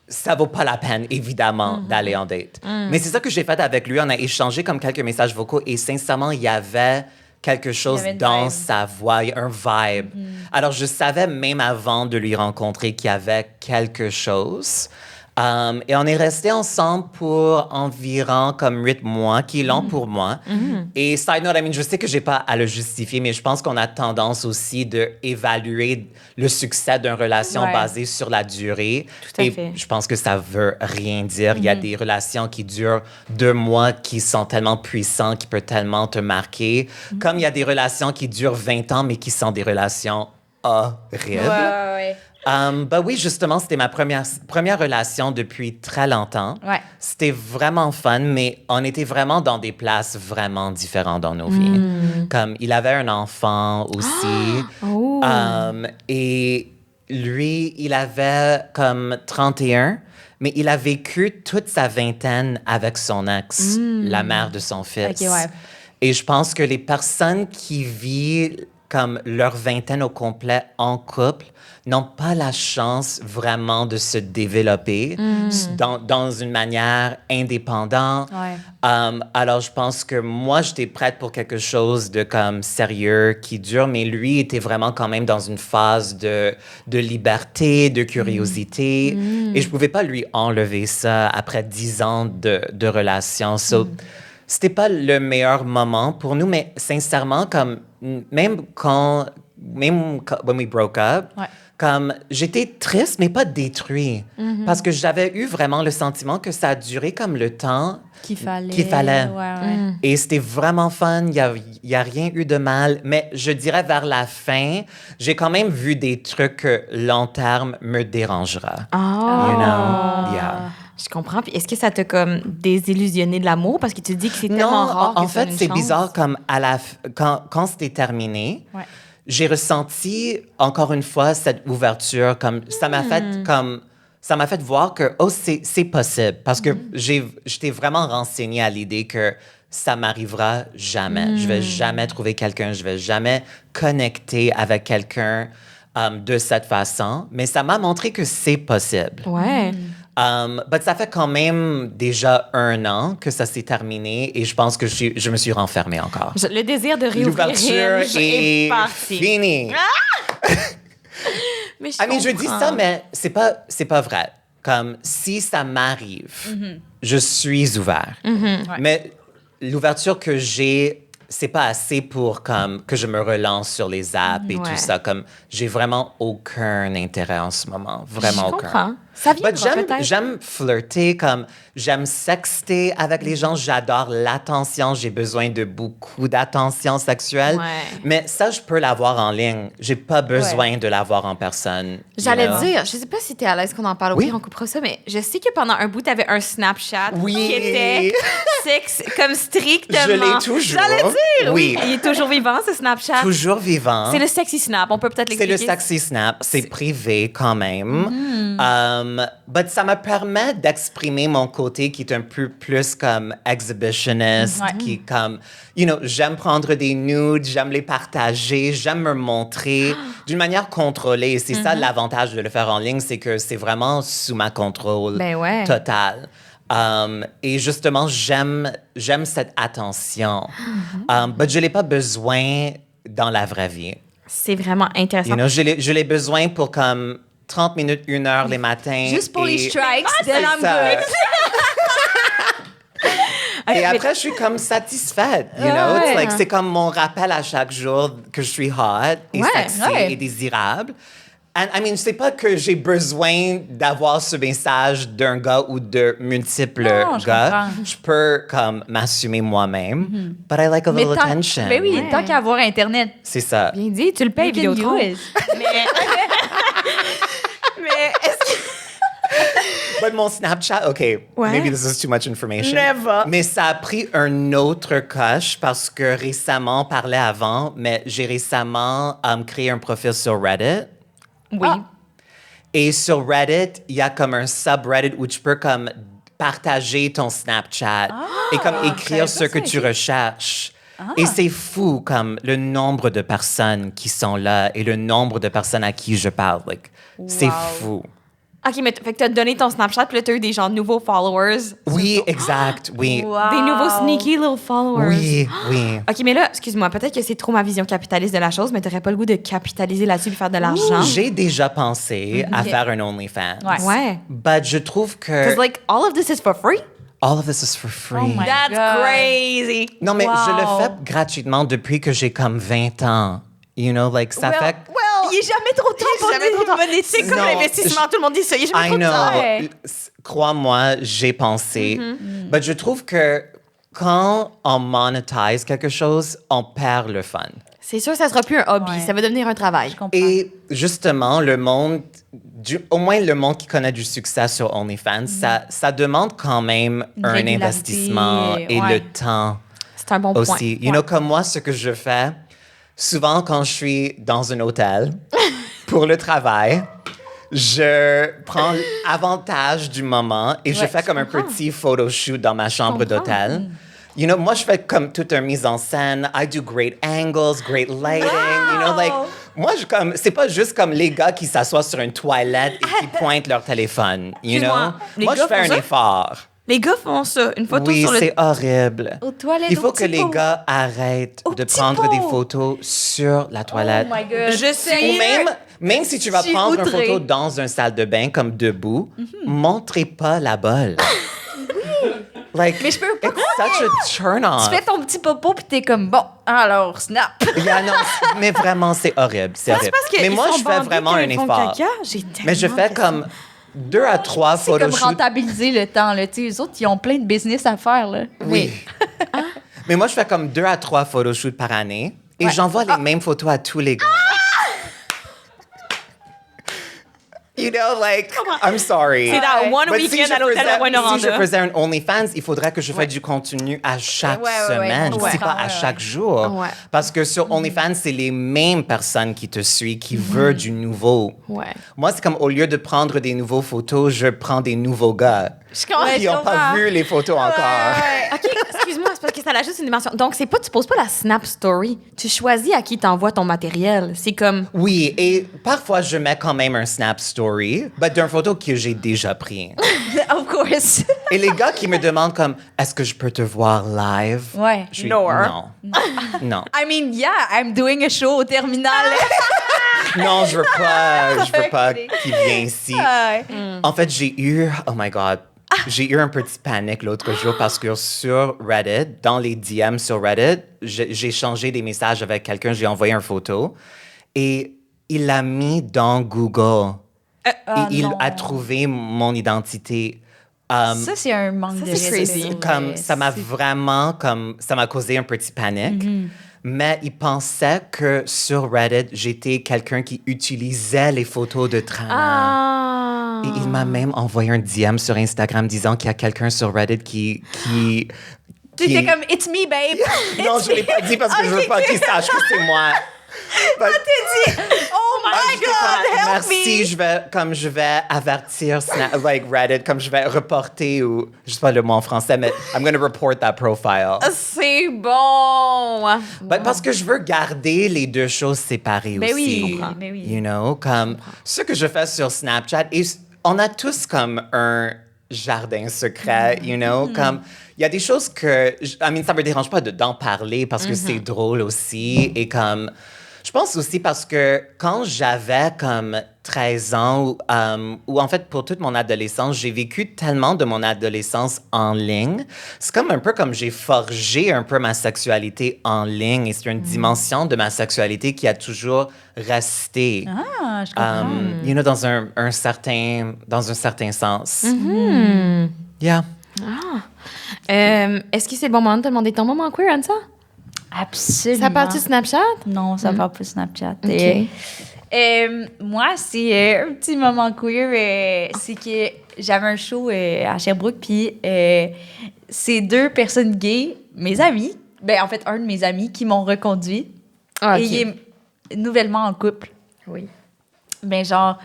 ça vaut pas la peine, évidemment, d'aller en date. Mais c'est ça que j'ai fait avec lui. On a échangé comme quelques messages vocaux et sincèrement, il y avait quelque chose avait une dans vibe. sa voix, un vibe. Alors, je savais même avant de lui rencontrer qu'il y avait quelque chose. Et on est resté ensemble pour environ comme 8 mois, qui est long pour moi. Et side note, je sais que j'ai pas à le justifier, mais je pense qu'on a tendance aussi d'évaluer le succès d'une relation Ouais. basée sur la durée. Tout à Et fait. je pense que ça veut rien dire. Il y a des relations qui durent 2 mois qui sont tellement puissantes, qui peuvent tellement te marquer. Comme il y a des relations qui durent 20 ans, mais qui sont des relations horribles. Ouais. Ben oui, justement, c'était ma première relation depuis très longtemps. Ouais. C'était vraiment fun, mais on était vraiment dans des places vraiment différentes dans nos vies. Comme, il avait un enfant aussi. Oh. Et lui, il avait comme 31, mais il a vécu toute sa vingtaine avec son ex, la mère de son fils. Ok, ouais. Et je pense que les personnes qui vivent comme leur vingtaine au complet en couple n'ont pas la chance vraiment de se développer dans une manière indépendante. Ouais. Alors, je pense que moi, j'étais prête pour quelque chose de comme sérieux, qui dure, mais lui était vraiment quand même dans une phase de liberté, de curiosité. Et je pouvais pas lui enlever ça après 10 ans de relation. So, c'était pas le meilleur moment pour nous, mais sincèrement, comme même quand when we broke up, Ouais. comme j'étais triste, mais pas détruit. Parce que j'avais eu vraiment le sentiment que ça a duré comme le temps Qu'il fallait. Ouais. et c'était vraiment fun. Il y a rien eu de mal. Mais je dirais vers la fin, j'ai quand même vu des trucs que long terme me dérangera. Ah. You know? Yeah. Je comprends. Puis est-ce que ça t'a comme désillusionné de l'amour parce que tu dis que c'est tellement rare en que ça fait, donne une c'est chance? bizarre comme quand c'était terminé, Ouais. j'ai ressenti encore une fois cette ouverture comme ça m'a fait voir que c'est possible parce que j'étais vraiment renseignée à l'idée que ça m'arrivera jamais. Je vais jamais trouver quelqu'un, je vais jamais connecter avec quelqu'un de cette façon, mais ça m'a montré que c'est possible. Ouais. But ça fait quand même déjà 1 an que ça s'est terminé et je pense que je me suis renfermée encore. Le désir de réouvrir L'ouverture Hinge est parti. finie. Mais je Je dis comprends. ça, mais c'est pas vrai. Comme si ça m'arrive, je suis ouvert. Mais l'ouverture que j'ai, c'est pas assez pour comme que je me relance sur les apps et Ouais. tout ça. Comme j'ai vraiment aucun intérêt en ce moment, vraiment Je aucun. comprends. Ça viendra But peut-être. j'aime flirter, comme j'aime sexter avec les gens, j'adore l'attention, j'ai besoin de beaucoup d'attention sexuelle. Ouais. Mais ça, je peux l'avoir en ligne. J'ai pas besoin de l'avoir en personne. you J'allais know? dire, je sais pas si t'es à l'aise qu'on en parle, au Oui. pire on coupera ça, mais je sais que pendant un bout, t'avais un Snapchat Oui. qui était sexe comme strictement. Je l'ai toujours. J'allais dire, oui. Oui. Il est toujours vivant, ce Snapchat. Toujours vivant. C'est le sexy snap, on peut peut-être C'est l'expliquer. le sexy snap, c'est privé quand même. But ça me permet d'exprimer mon côté qui est un peu plus comme exhibitionniste, Ouais. qui est comme, j'aime prendre des nudes, j'aime les partager, j'aime me montrer d'une manière contrôlée. Et c'est ça l'avantage de le faire en ligne, c'est que c'est vraiment sous ma contrôle Ben ouais. total. Et justement, j'aime cette attention. But je l'ai pas besoin dans la vraie vie. C'est vraiment intéressant. Je l'ai besoin pour comme 30 minutes, 1 heure les matins. Juste pour les et- strikes, C'est then I'm ça. good. Et après, je suis comme satisfaite, you know? Ouais. It's like, c'est comme mon rappel à chaque jour que je suis hot et Ouais, sexy ouais. et désirable. And, I mean, c'est pas que j'ai besoin d'avoir ce message d'un gars ou de multiples Non, je gars. comprends. Je peux comme m'assumer moi-même. But I like a little attention. Ben oui, Ouais. tant qu'à avoir Internet. C'est ça. Bien dit, tu le payes, You can Vidéotron. use. Mais est-ce que... But mon Snapchat, OK, maybe this is too much information. Never. Mais ça a pris un autre coche parce que récemment, on parlait avant, mais j'ai récemment créé un profil sur Reddit. Oui. Et sur Reddit, il y a comme un subreddit où tu peux comme partager ton Snapchat et comme écrire ce que tu recherches. Et c'est fou comme le nombre de personnes qui sont là et le nombre de personnes à qui je parle. Like, c'est fou. OK, mais fait que t'as donné ton Snapchat, puis là, t'as eu des gens nouveaux followers. Oui, exact, oui. Wow. Des nouveaux sneaky little followers. Oui, oui. OK, mais là, excuse-moi, peut-être que c'est trop ma vision capitaliste de la chose, mais t'aurais pas le goût de capitaliser là-dessus et faire de l'argent? J'ai déjà pensé à Ok. faire un OnlyFans. Ouais. Ouais. But je trouve que Because, like, all of this is for free? all of this is for free. Oh my That's God. crazy. Non, mais je Wow. le fais gratuitement depuis que j'ai comme 20 ans. You know, like, ça fait... Il est jamais trop tard pour Jamais trop tard. C'est comme Non, l'investissement, tout le monde dit ça. Il est jamais I trop know. tard. Ouais. Crois-moi, j'ai pensé. Mais je trouve que quand on monetise quelque chose, on perd le fun. C'est sûr, ça sera plus un hobby. Ouais. Ça va devenir un travail. Je comprends. Et justement, le monde, au moins le monde qui connaît du succès sur OnlyFans, ça demande quand même Une un régularité, investissement et ouais. le temps C'est un bon point. aussi. You know, comme moi, ce que je fais, souvent quand je suis dans un hôtel pour le travail, je prends avantage du moment et je Ouais, fais comme un petit photoshoot dans ma chambre d'hôtel. You know, moi, je fais comme toute une mise en scène. I do great angles, great lighting. You know, like, moi, c'est pas juste comme les gars qui s'assoient sur une toilette et qui pointent leur téléphone. You know? Excuse-moi, les Moi, je gars fais font un ça? effort. Les gars font ça. Une photo Oui, sur le... c'est horrible. Aux toilettes, Il faut au que petit les pot. gars arrêtent Au de petit prendre pot. des photos sur la toilette. Oh my God. Je sais. Ou même si tu vas Je suis prendre une outrée. photo dans un salle de bain comme debout, montrez pas la bolle. Like, Mais je peux pas it's such a turn on. Tu fais ton petit popo puis t'es comme bon, alors snap. Yeah, non, mais vraiment, c'est horrible. C'est horrible. parce que mais ils moi, sont je fais bandés vraiment quand un ils font effort. caca. J'ai Mais je tellement fais de comme 2 à 3 C'est comme photoshoots. rentabiliser le temps là, tu sais, les autres ils ont plein de business à faire là. Oui. Mais moi, je fais comme 2 à 3 photoshoots par année et Ouais. j'envoie les mêmes photos à tous les gars. You know, like, I'm sorry. C'est dans one But week-end je à l'hôtel faisais- à Rwanda. Si je faisais un OnlyFans, il faudrait que je fasse du contenu à chaque Ouais, semaine, ouais, si pas à ouais. chaque jour. Ouais. Parce que sur OnlyFans, c'est les mêmes personnes qui te suivent, qui veulent du nouveau. Ouais. Moi, c'est comme au lieu de prendre des nouveaux photos, je prends des nouveaux gars. Je comprends. Qui n'ont pas vu les photos encore. OK, excuse-moi, c'est parce que ça ajoute une dimension. Donc, c'est pas, tu poses pas la Snap Story. Tu choisis à qui t'envoies ton matériel. C'est comme... Oui, et parfois, je mets quand même un Snap Story, mais d'une photo que j'ai déjà pris. Of course. Et les gars qui me demandent comme, est-ce que je peux te voir live? Ouais. Je suis, No. non. Non. I mean, yeah, I'm doing a show au terminal. Non, je veux pas kidding. qu'il vienne ici. Ouais. En fait, oh my God, j'ai eu un petit panique l'autre jour parce que sur Reddit, dans les DM sur Reddit, j'ai changé des messages avec quelqu'un, j'ai envoyé une photo et il l'a mis dans Google. Et il non. a trouvé mon identité. Ça c'est un manque de c'est respect. crazy. Comme ça m'a vraiment ça m'a causé un petit panique. Mais il pensait que sur Reddit, j'étais quelqu'un qui utilisait les photos de Trana. Ah. Et il m'a même envoyé un DM sur Instagram disant qu'il y a quelqu'un sur Reddit qui Tu étais comme it's me babe. Non, je l'ai pas dit parce que je veux pas qu'il sache que c'est moi. But- Oh my J'étais god, comme, help merci, me. je vais avertir Reddit, comme je vais reporter ou je sais pas le mot en français, mais I'm gonna report that profile. C'est bon. Parce que je veux garder les deux choses séparées Ben aussi. oui, ben oui. You know, comme ce que je fais sur Snapchat, et on a tous comme un jardin secret, you know, comme il y a des choses que, ça me dérange pas d'en parler parce que c'est drôle aussi et comme Je pense aussi parce que quand j'avais comme 13 ans, ou en fait pour toute mon adolescence, j'ai vécu tellement de mon adolescence en ligne. C'est comme un peu comme j'ai forgé un peu ma sexualité en ligne et c'est une dimension de ma sexualité qui a toujours resté. Ah, je comprends. You know, dans un certain sens. Yeah. Est-ce que c'est le bon moment de te demander ton moment queer, Ansa? Absolument. Ça part-tu Snapchat? Non, ça part pas Snapchat. OK. Moi, c'est un petit moment queer. C'est que j'avais un show à Sherbrooke, puis c'est 2 personnes gays, mes amis, en fait, un de mes amis qui m'ont reconduit. Ah, Et OK. il est nouvellement en couple. Oui. Genre,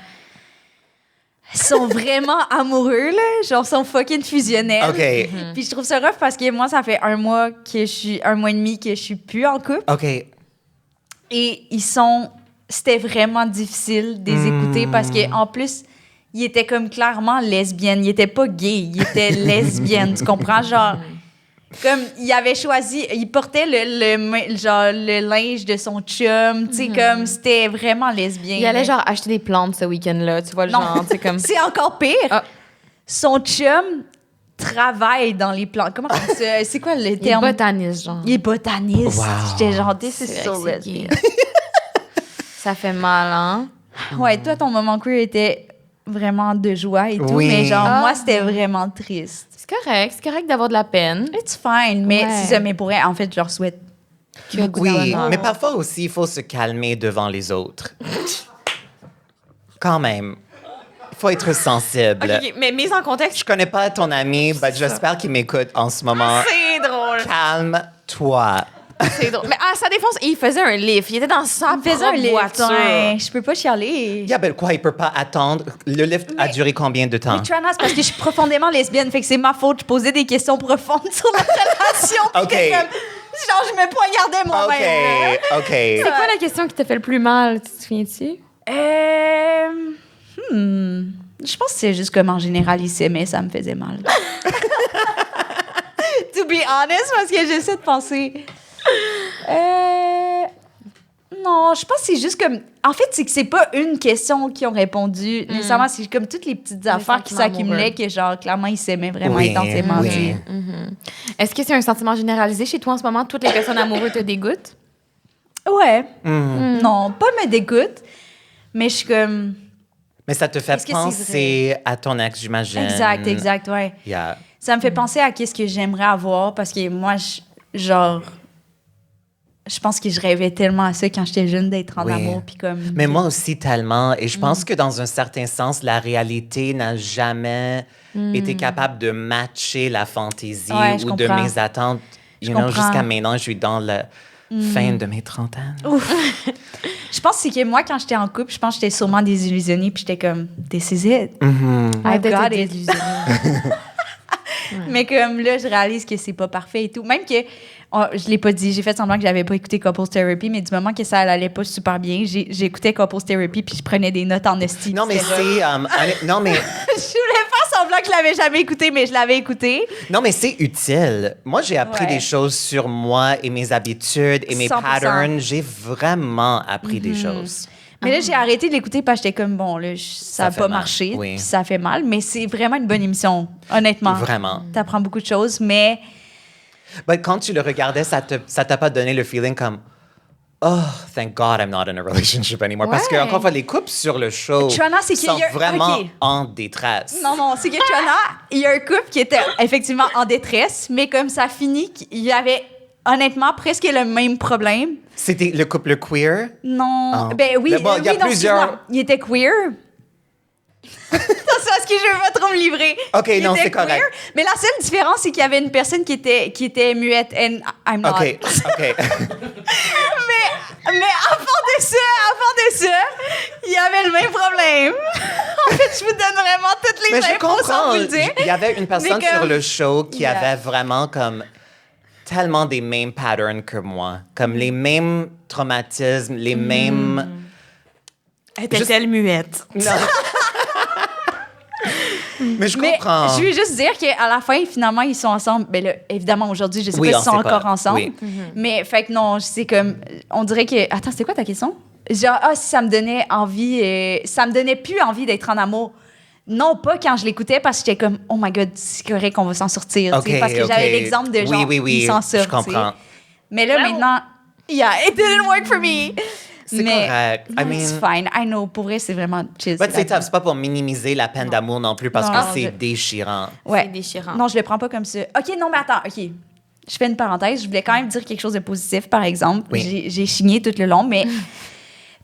ils sont vraiment amoureux, là. Genre, ils sont fucking fusionnels. OK. Puis je trouve ça rough parce que moi, ça fait 1 mois un mois et demi que je suis plus en couple. OK. Et c'était vraiment difficile de les écouter parce qu'en plus, ils étaient comme clairement lesbiennes. Ils étaient pas gays, ils étaient lesbiennes. Tu comprends? Genre, comme il avait choisi, il portait le linge de son chum. Tu sais, comme c'était vraiment lesbien. Il allait genre acheter des plantes ce week-end-là. Tu vois le Non. genre, c'est comme... C'est encore pire. Ah. Son chum travaille dans les plantes. Comment on dit ça? C'est quoi le Il est terme? botaniste, genre. Il est botaniste. Wow. J'étais genre, this C'est is vrai so que c'est lesbian. gay. Ça fait mal, hein? Ouais, toi, ton moment queer était vraiment de joie et tout, Oui. mais genre, Ah. moi, c'était vraiment triste. C'est correct d'avoir de la peine. It's fine, mais Ouais. si jamais pour elle, en fait, je leur souhaite. Oui, Ah. mais parfois aussi, il faut se calmer devant les autres. Quand même. Il faut être sensible. OK, mais mise en contexte, Je connais pas ton ami, mais j'espère qu'il m'écoute en ce moment. c'est drôle. Calme-toi. C'est drôle. Mais à sa défense, il faisait un lift. Il était dans sa Il faisait un lift, voiture. ouais. Je peux pas chialer. Yeah, ben quoi, il peut pas attendre. Le lift a duré combien de temps? Mais Trana, c'est parce que je suis profondément lesbienne, fait que c'est ma faute. Je posais des questions profondes sur notre relation. puis OK. j'étais comme, genre, je me poignardais moi-même. OK. C'est quoi la question qui t'a fait le plus mal? Tu te souviens-tu? Je pense que c'est juste comme en général, il s'aimait, ça me faisait mal. To be honest, parce que j'essaie de penser. Non, je pense que c'est juste comme. En fait, c'est que c'est pas une question qu'ils ont répondu. Nécessairement, c'est comme toutes les petites affaires qui sentiments s'accumulaient amoureux. que, genre, clairement, ils s'aimaient vraiment Oui, intensément. oui. tu sais. Est-ce que c'est un sentiment généralisé chez toi en ce moment? Toutes les personnes amoureuses te dégoûtent? Ouais. Mm. Non, pas me dégoûte, mais je suis comme. Mais ça te fait Est-ce que c'est penser à ton ex, j'imagine. Exact, ouais. Yeah. Ça me fait penser à qu'est-ce que j'aimerais avoir parce que moi, je pense que je rêvais tellement à ça quand j'étais jeune d'être en Oui. amour. Puis comme. Mais moi aussi tellement. Et je pense que dans un certain sens, la réalité n'a jamais été capable de matcher la fantaisie Ouais, je ou de comprends. mes attentes. Je You know, comprends. jusqu'à maintenant, je suis dans la fin de mes trentaines. Je pense que c'est que moi, quand j'étais en couple, je pense que j'étais sûrement désillusionnée. Puis j'étais comme, this is it. I've got it. Mais comme là, je réalise que c'est pas parfait et tout. Même que, je l'ai pas dit, j'ai fait semblant que j'avais pas écouté Couples Therapy, mais du moment que ça allait pas super bien, j'écoutais Couples Therapy puis je prenais des notes en esti. Non, mais C'était c'est... non, mais... je voulais faire semblant que je l'avais jamais écouté, mais je l'avais écouté. Non, mais c'est utile. Moi, j'ai appris Ouais. des choses sur moi et mes habitudes et mes 100%. patterns. J'ai vraiment appris des choses. Mais là, j'ai arrêté de l'écouter parce que j'étais comme, bon, là, ça a fait pas mal, marché, oui. puis ça fait mal, mais c'est vraiment une bonne émission, honnêtement. Vraiment. T'apprends beaucoup de choses, mais Mais quand tu le regardais, ça t'a pas donné le feeling comme oh, thank God I'm not in a relationship anymore. Parce que Ouais. encore une fois, les couples sur le show Trana, c'est qu'il sont y a- vraiment ok. en détresse. non, c'est que Trana, il y a un couple qui était effectivement en détresse, mais comme ça finit, il y avait honnêtement presque le même problème. C'était le couple queer. Non, Ah. ben oui, Mais bon, il y a oui, non, plusieurs- excuse-moi. Il était queer. C'est parce que je veux pas trop me livrer. OK, Il non, était c'est correct. queer, mais la seule différence, c'est qu'il y avait une personne qui était muette, and I'm not. OK. Mais avant de ça, il y avait le même problème. En fait, je vous donne vraiment toutes les Mais je infos sans comprends. vous le dire. Il y avait une personne Mais comme- sur le show qui Yeah. avait vraiment comme tellement des mêmes patterns que moi. Comme les mêmes traumatismes, les mêmes... Elle était-elle muette? Non. Mais je Mais comprends. je veux juste dire qu'à la fin, finalement, ils sont ensemble. Ben là, évidemment, aujourd'hui, je sais Oui, pas on s'ils sont sait pas. encore ensemble. Oui. Mais fait que non, c'est comme... On dirait que... Attends, c'est quoi ta question? Genre, si ça me donnait envie... ça me donnait plus envie d'être en amour. Non, pas quand je l'écoutais, parce que j'étais comme, oh my God, c'est correct qu'on va s'en sortir. tu sais, parce que j'avais l'exemple de genre, oui, ils s'en sortent. je comprends. Mais là, maintenant, yeah, it didn't work for me. C'est correct. I mean, it's fine. I know. Pour vrai, c'est vraiment chill. but c'est tough. C'est pas pour minimiser la peine d'amour non plus parce Non, que c'est je- déchirant. Ouais. C'est déchirant. Non, je le prends pas comme ça. OK, non, mais attends. OK. Je fais une parenthèse. Je voulais quand même dire quelque chose de positif, par exemple. Oui. J'ai chigné tout le long, mais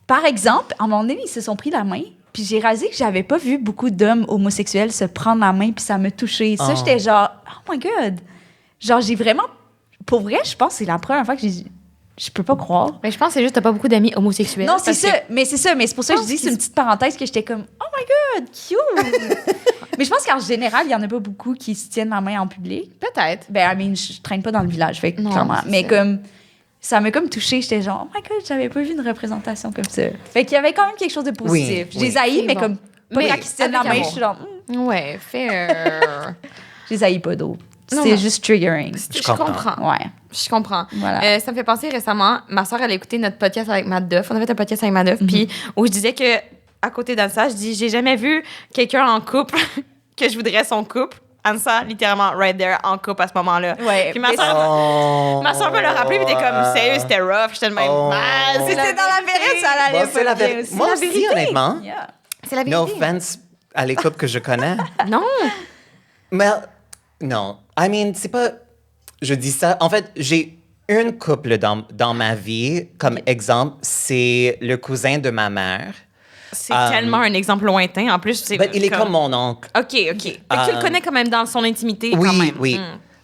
par exemple, à un moment donné, ils se sont pris la main. Puis j'ai réalisé que j'avais pas vu beaucoup d'hommes homosexuels se prendre la main, puis ça me touchait. Ça, Oh. j'étais genre, oh my God. Genre, j'ai vraiment. Pour vrai, je pense que c'est la première fois que j'ai. Je peux pas croire. Mais je pense que c'est juste que t'as pas beaucoup d'amis homosexuels. Non, c'est parce ça. que- Mais c'est ça. Mais c'est pour ça que je pense dis que c'est qu'ils- une petite parenthèse que j'étais comme, oh my God, cute. Mais je pense qu'en général, il y en a pas beaucoup qui se tiennent la main en public. Peut-être. Ben, I mean, je traîne pas dans le village, fait que Non, clairement. c'est Mais ça. comme, ça m'a comme touchée. J'étais genre, oh my God, j'avais pas vu une représentation comme ça. Fait qu'il y avait quand même quelque chose de positif. Oui, Je les oui. haïs, C'est mais bon. comme, pas Mais quand ils se tiennent la avec main, amour. je suis genre, Ouais, fair. je les haïs pas d'eau. Non, C'est non. juste triggering. Je comprends. comprends. Ouais. Je comprends. Voilà. Ça me fait penser récemment, ma soeur, elle a écouté notre podcast avec Matt Duff. On a fait un podcast avec Matt Duff, puis où je disais que, à côté d'Ansa, je dis, j'ai jamais vu quelqu'un en couple que je voudrais son couple. Ansa, littéralement, right there, en couple à ce moment-là. Ouais. Puis ma soeur, Oh. ma soeur me l'a rappelé, puis t'es comme, sérieux, c'était rough. J'étais de même, Oh. ah, C'était dans la période, ça allait Bon, c'est la pas bien vérité. aussi. Moi La aussi, vérité. honnêtement. Yeah. C'est la No vérité. offense à les couples que je connais. Non. Mais non. I mean, c'est pas. Je dis ça. En fait, j'ai une couple dans ma vie. Comme exemple, c'est le cousin de ma mère. C'est tellement un exemple lointain. En plus, c'est. Ben, il est comme mon oncle. OK. Fait que tu le connais quand même dans son intimité, quand Oui, même. oui.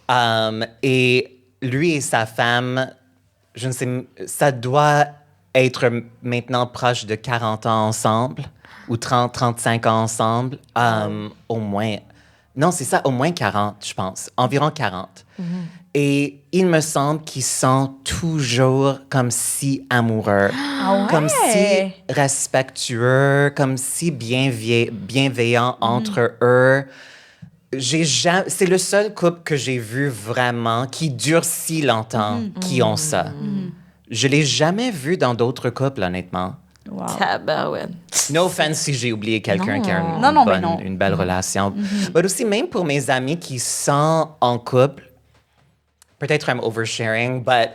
Mm. Et lui et sa femme, je ne sais, ça doit être maintenant proche de 40 ans ensemble ou 30, 35 ans ensemble. Au moins. Non, c'est ça, au moins 40, je pense. Environ 40. Et il me semble qu'ils sont toujours comme si amoureux. Ah ouais? Comme si respectueux, comme si bienveillants entre eux. C'est le seul couple que j'ai vu vraiment qui dure si longtemps, qui ont ça. Je l'ai jamais vu dans d'autres couples, honnêtement. Wow. Tabarouette. No offense si j'ai oublié quelqu'un qui a une, Non, non, mais bonne- non. une belle relation. Mais aussi, même pour mes amis qui sont en couple, peut-être I'm oversharing, but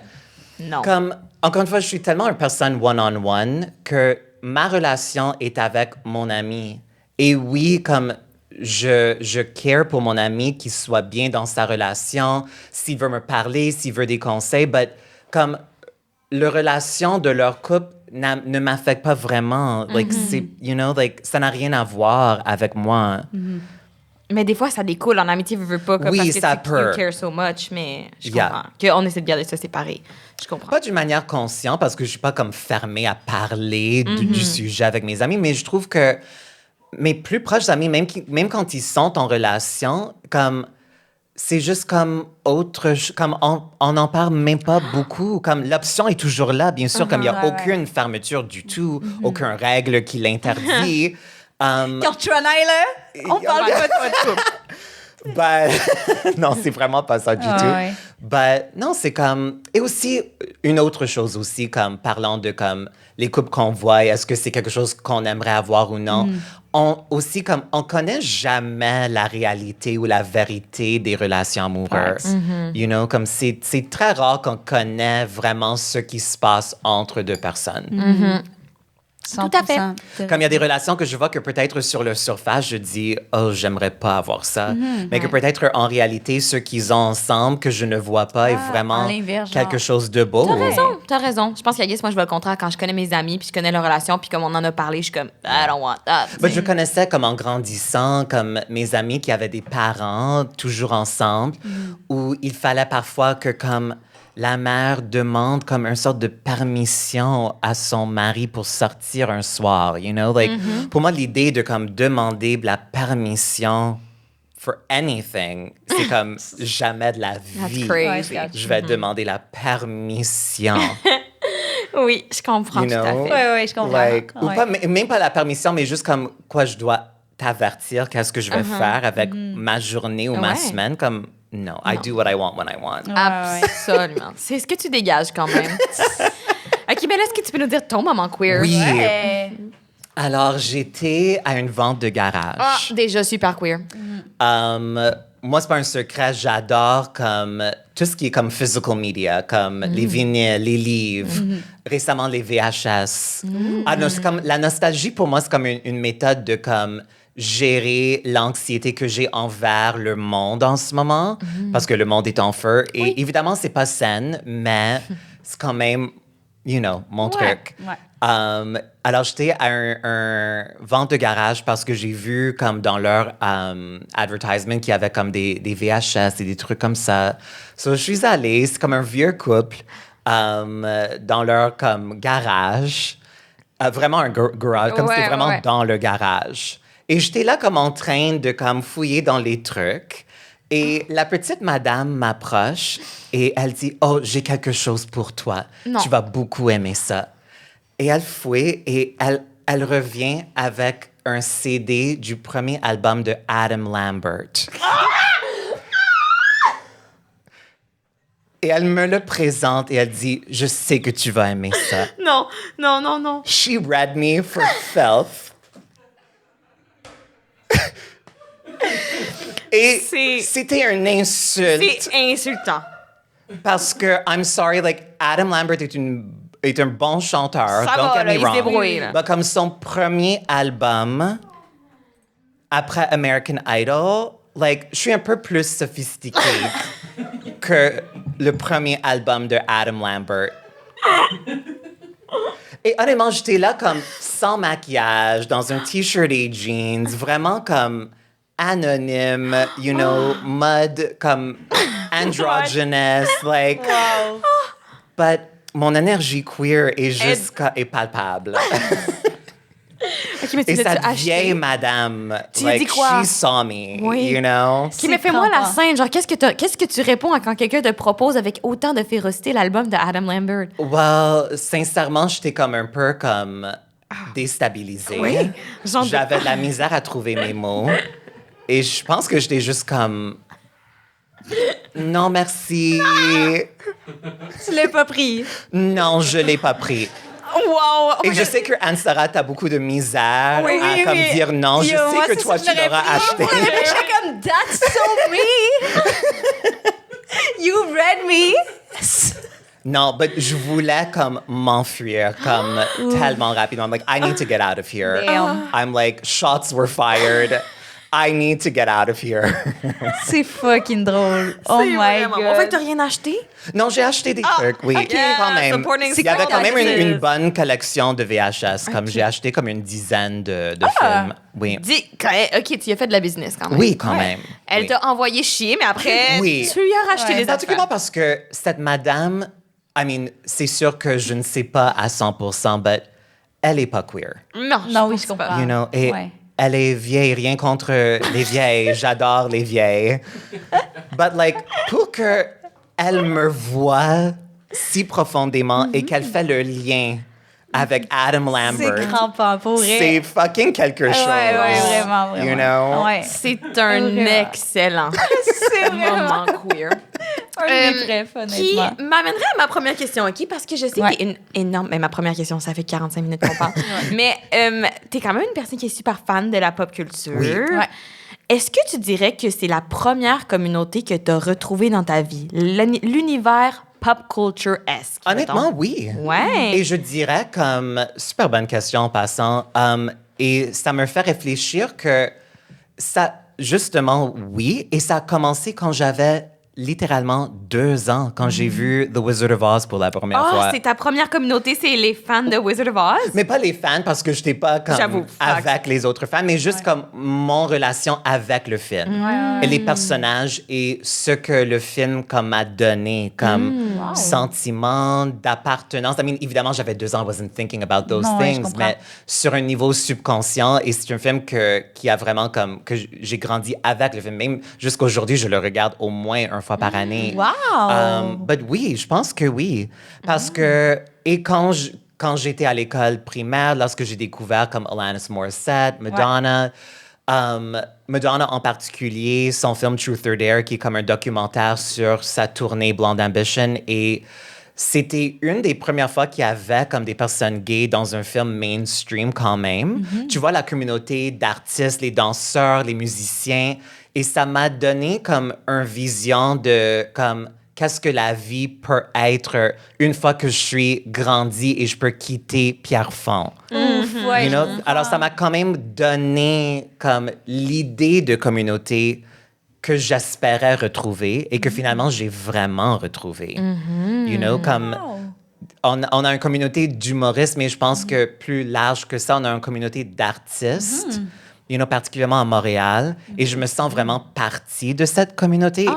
Non. comme, encore une fois, je suis tellement une personne one-on-one que ma relation est avec mon ami. Et oui, comme je care pour mon ami qu'il soit bien dans sa relation, s'il veut me parler, s'il veut des conseils, but comme la relation de leur couple ne m'affecte pas vraiment. Like, c'est, you know, like, ça n'a rien à voir avec moi. Mais des fois, ça découle en amitié, veux pas, comme Oui, parce que ça tu peut. care so much, mais je Yeah. comprends. Qu'on essaie de garder ça séparé. Je comprends. Pas d'une manière consciente, parce que je suis pas comme fermée à parler du sujet avec mes amis, mais je trouve que mes plus proches amis, même quand ils sont en relation, comme c'est juste comme comme on n'en parle même pas beaucoup. Comme l'option est toujours là, bien sûr, comme il n'y a ouais, aucune fermeture du tout, aucune règle qui l'interdit. Cortronay, là, on parle pas de votre couple. But, non, c'est vraiment pas ça du Ah, tout. ouais. But, non, c'est comme... Et aussi, une autre chose aussi, comme parlant de comme les couples qu'on voit, est-ce que c'est quelque chose qu'on aimerait avoir ou non? Aussi, comme, on connaît jamais la réalité ou la vérité des relations amoureuses. You know, comme c'est très rare qu'on connaît vraiment ce qui se passe entre deux personnes. Tout à fait. 100%. Comme il y a des relations que je vois que peut-être sur le surface, je dis « Oh, j'aimerais pas avoir ça Mais que peut-être en réalité, ce qu'ils ont ensemble, que je ne vois pas, est vraiment à l'inverse, quelque genre. chose de beau. T'as raison. Je pense qu'à Guess, moi, je vois le contraire quand je connais mes amis, puis je connais leur relation, puis comme on en a parlé, je suis comme, I don't want that. Ben, je connaissais comme en grandissant, comme mes amis qui avaient des parents toujours ensemble, où il fallait parfois que comme la mère demande comme une sorte de permission à son mari pour sortir un soir, you know? Like, pour moi, l'idée de comme demander la permission for anything, c'est comme jamais de la vie. crazy. Ouais, Je vais demander la permission. Oui, je comprends You tout à know? fait. Ouais, ouais, je comprends. Like, ou Ouais. pas, même pas la permission, mais juste comme quoi je dois t'avertir qu'est-ce que je vais faire avec ma journée ou ma Ouais. semaine. Comme, no, I do what I want when I want. Absolument. C'est ce que tu dégages quand même. OK, mais là, est-ce que tu peux nous dire ton moment queer? Oui. Ouais. Alors, j'étais à une vente de garage. Ah, déjà super queer. Moi, c'est pas un secret, j'adore comme tout ce qui est comme physical media, comme les vinyles, les livres, récemment les VHS. Ah non, c'est comme la nostalgie pour moi, c'est comme une méthode de comme gérer l'anxiété que j'ai envers le monde en ce moment, parce que le monde est en feu. Et évidemment, c'est pas saine, mais c'est quand même, you know, mon truc. Ouais. Alors, j'étais à un vente de garage parce que j'ai vu comme dans leur advertisement qu'il y avait comme des VHS et des trucs comme ça. So, je suis allée, c'est comme un vieux couple dans leur comme garage. Vraiment un garage, comme c'était vraiment dans le garage. Et j'étais là comme en train de comme fouiller dans les trucs. Et la petite madame m'approche et elle dit « Oh, j'ai quelque chose pour toi. Non. Tu vas beaucoup aimer ça. » Et elle fouille et elle revient avec un CD du premier album de Adam Lambert. Et elle me le présente et elle dit « Je sais que tu vas aimer ça. » Non, non, non, non. She read me for filth. Et C'est- c'était une insulte. C'est insultant. Parce que, I'm sorry, like, Adam Lambert est un bon chanteur. Ça don't va, get là, me il se wrong. débrouille, là. Mais comme son premier album, après American Idol, like, je suis un peu plus sophistiquée que le premier album de Adam Lambert. Et honnêtement, j'étais là comme sans maquillage, dans un t-shirt et jeans, vraiment comme anonyme, you know, mode comme androgynous, like. But mon énergie queer est juste est palpable. OK, mais tu Et l'as-tu cette acheté? vieille madame, Tu lui dis like, quoi? she saw me, Oui. you know? OK, mais fais-moi la scène. Genre, qu'est-ce que tu réponds à quand quelqu'un te propose avec autant de férocité l'album de Adam Lambert? Well, sincèrement, j'étais comme un peu comme déstabilisée. Oui, genre de- J'avais de la misère à trouver mes mots. Et je pense que j'étais juste comme... Non, merci. Tu l'as pas pris. Non, je l'ai pas pris. Wow! Et je sais que Anne-Sara, t'as beaucoup de misère Oui, à oui, comme oui. dire non. Je Yo, moi, sais que c'est toi, ça tu que j'aurais l'auras pris. acheté. J'étais comme, that's so me. You read me. Non, mais je voulais comme m'enfuir comme tellement rapidement. I'm like, I need to get out of here. Damn. I'm like, shots were fired. I need to get out of here. C'est fucking drôle. Oh C'est my vraiment bon. god. Fait que t'as rien acheté? Non, j'ai acheté des trucs, oui, ok. quand même. Supporting Il y avait quand même active. une bonne collection de VHS. Comme j'ai acheté comme une dizaine de films. Oui. OK, tu y as fait de la business quand même. Oui, quand même. Elle Oui. t'a envoyé chier, mais après, Oui. tu lui as racheté Ouais. des Particulièrement affaires. parce que cette madame, I mean, c'est sûr que je ne sais pas à 100%, mais elle est pas queer. Non, Non, oui, pense je comprends. You know, et Ouais. elle est vieille, rien contre les vieilles, j'adore les vieilles. But like, pour que elle me voie si profondément et qu'elle fait le lien avec Adam Lambert, C'est crampant, pour vrai. c'est fucking quelque chose. Ouais, vraiment, vraiment. You know? Ouais. C'est un Vraiment. excellent C'est moment queer. un des brefs, Qui honnêtement. m'amènerait à ma première question, OK? Parce que je sais Ouais. que t'es une énorme... Mais ma première question, ça fait 45 minutes qu'on parle. Mais t'es quand même une personne qui est super fan de la pop culture. Oui. Ouais. Est-ce que tu dirais que c'est la première communauté que tu as retrouvée dans ta vie? L'univers pop culture-esque? Honnêtement, mettons? oui. Ouais. Et je dirais comme, super bonne question en passant, et ça me fait réfléchir que ça, justement, oui, et ça a commencé quand j'avais littéralement 2 ans, quand j'ai vu The Wizard of Oz pour la première Ah, fois. c'est ta première communauté, c'est les fans de Wizard of Oz? Mais pas les fans, parce que je n'étais pas comme J'avoue, fact. avec les autres fans, mais juste comme mon relation avec le film. Et les personnages et ce que le film comme m'a donné comme sentiment d'appartenance. I mean, évidemment, j'avais 2 ans, I wasn't thinking about those Non, ouais, je things, comprends. mais sur un niveau subconscient, et c'est un film qui a vraiment comme, que j'ai grandi avec le film. Même jusqu'à aujourd'hui, je le regarde au moins une fois par année. Wow! But oui, je pense que oui. Parce que, et quand j'étais à l'école primaire, lorsque j'ai découvert comme Alanis Morissette, Madonna, Madonna en particulier, son film Truth or Dare, qui est comme un documentaire sur sa tournée Blonde Ambition. Et c'était une des premières fois qu'il y avait comme des personnes gays dans un film mainstream quand même. Tu vois la communauté d'artistes, les danseurs, les musiciens. Et ça m'a donné comme une vision de comme qu'est-ce que la vie peut être une fois que je suis grandi et je peux quitter Pierrefonds. Ouais, You know? Alors, ça m'a quand même donné comme l'idée de communauté que j'espérais retrouver et que finalement, j'ai vraiment retrouvé. You know, comme on a une communauté d'humoristes, mais je pense que plus large que ça, on a une communauté d'artistes. You know, particulièrement à Montréal. Et je me sens vraiment partie de cette communauté.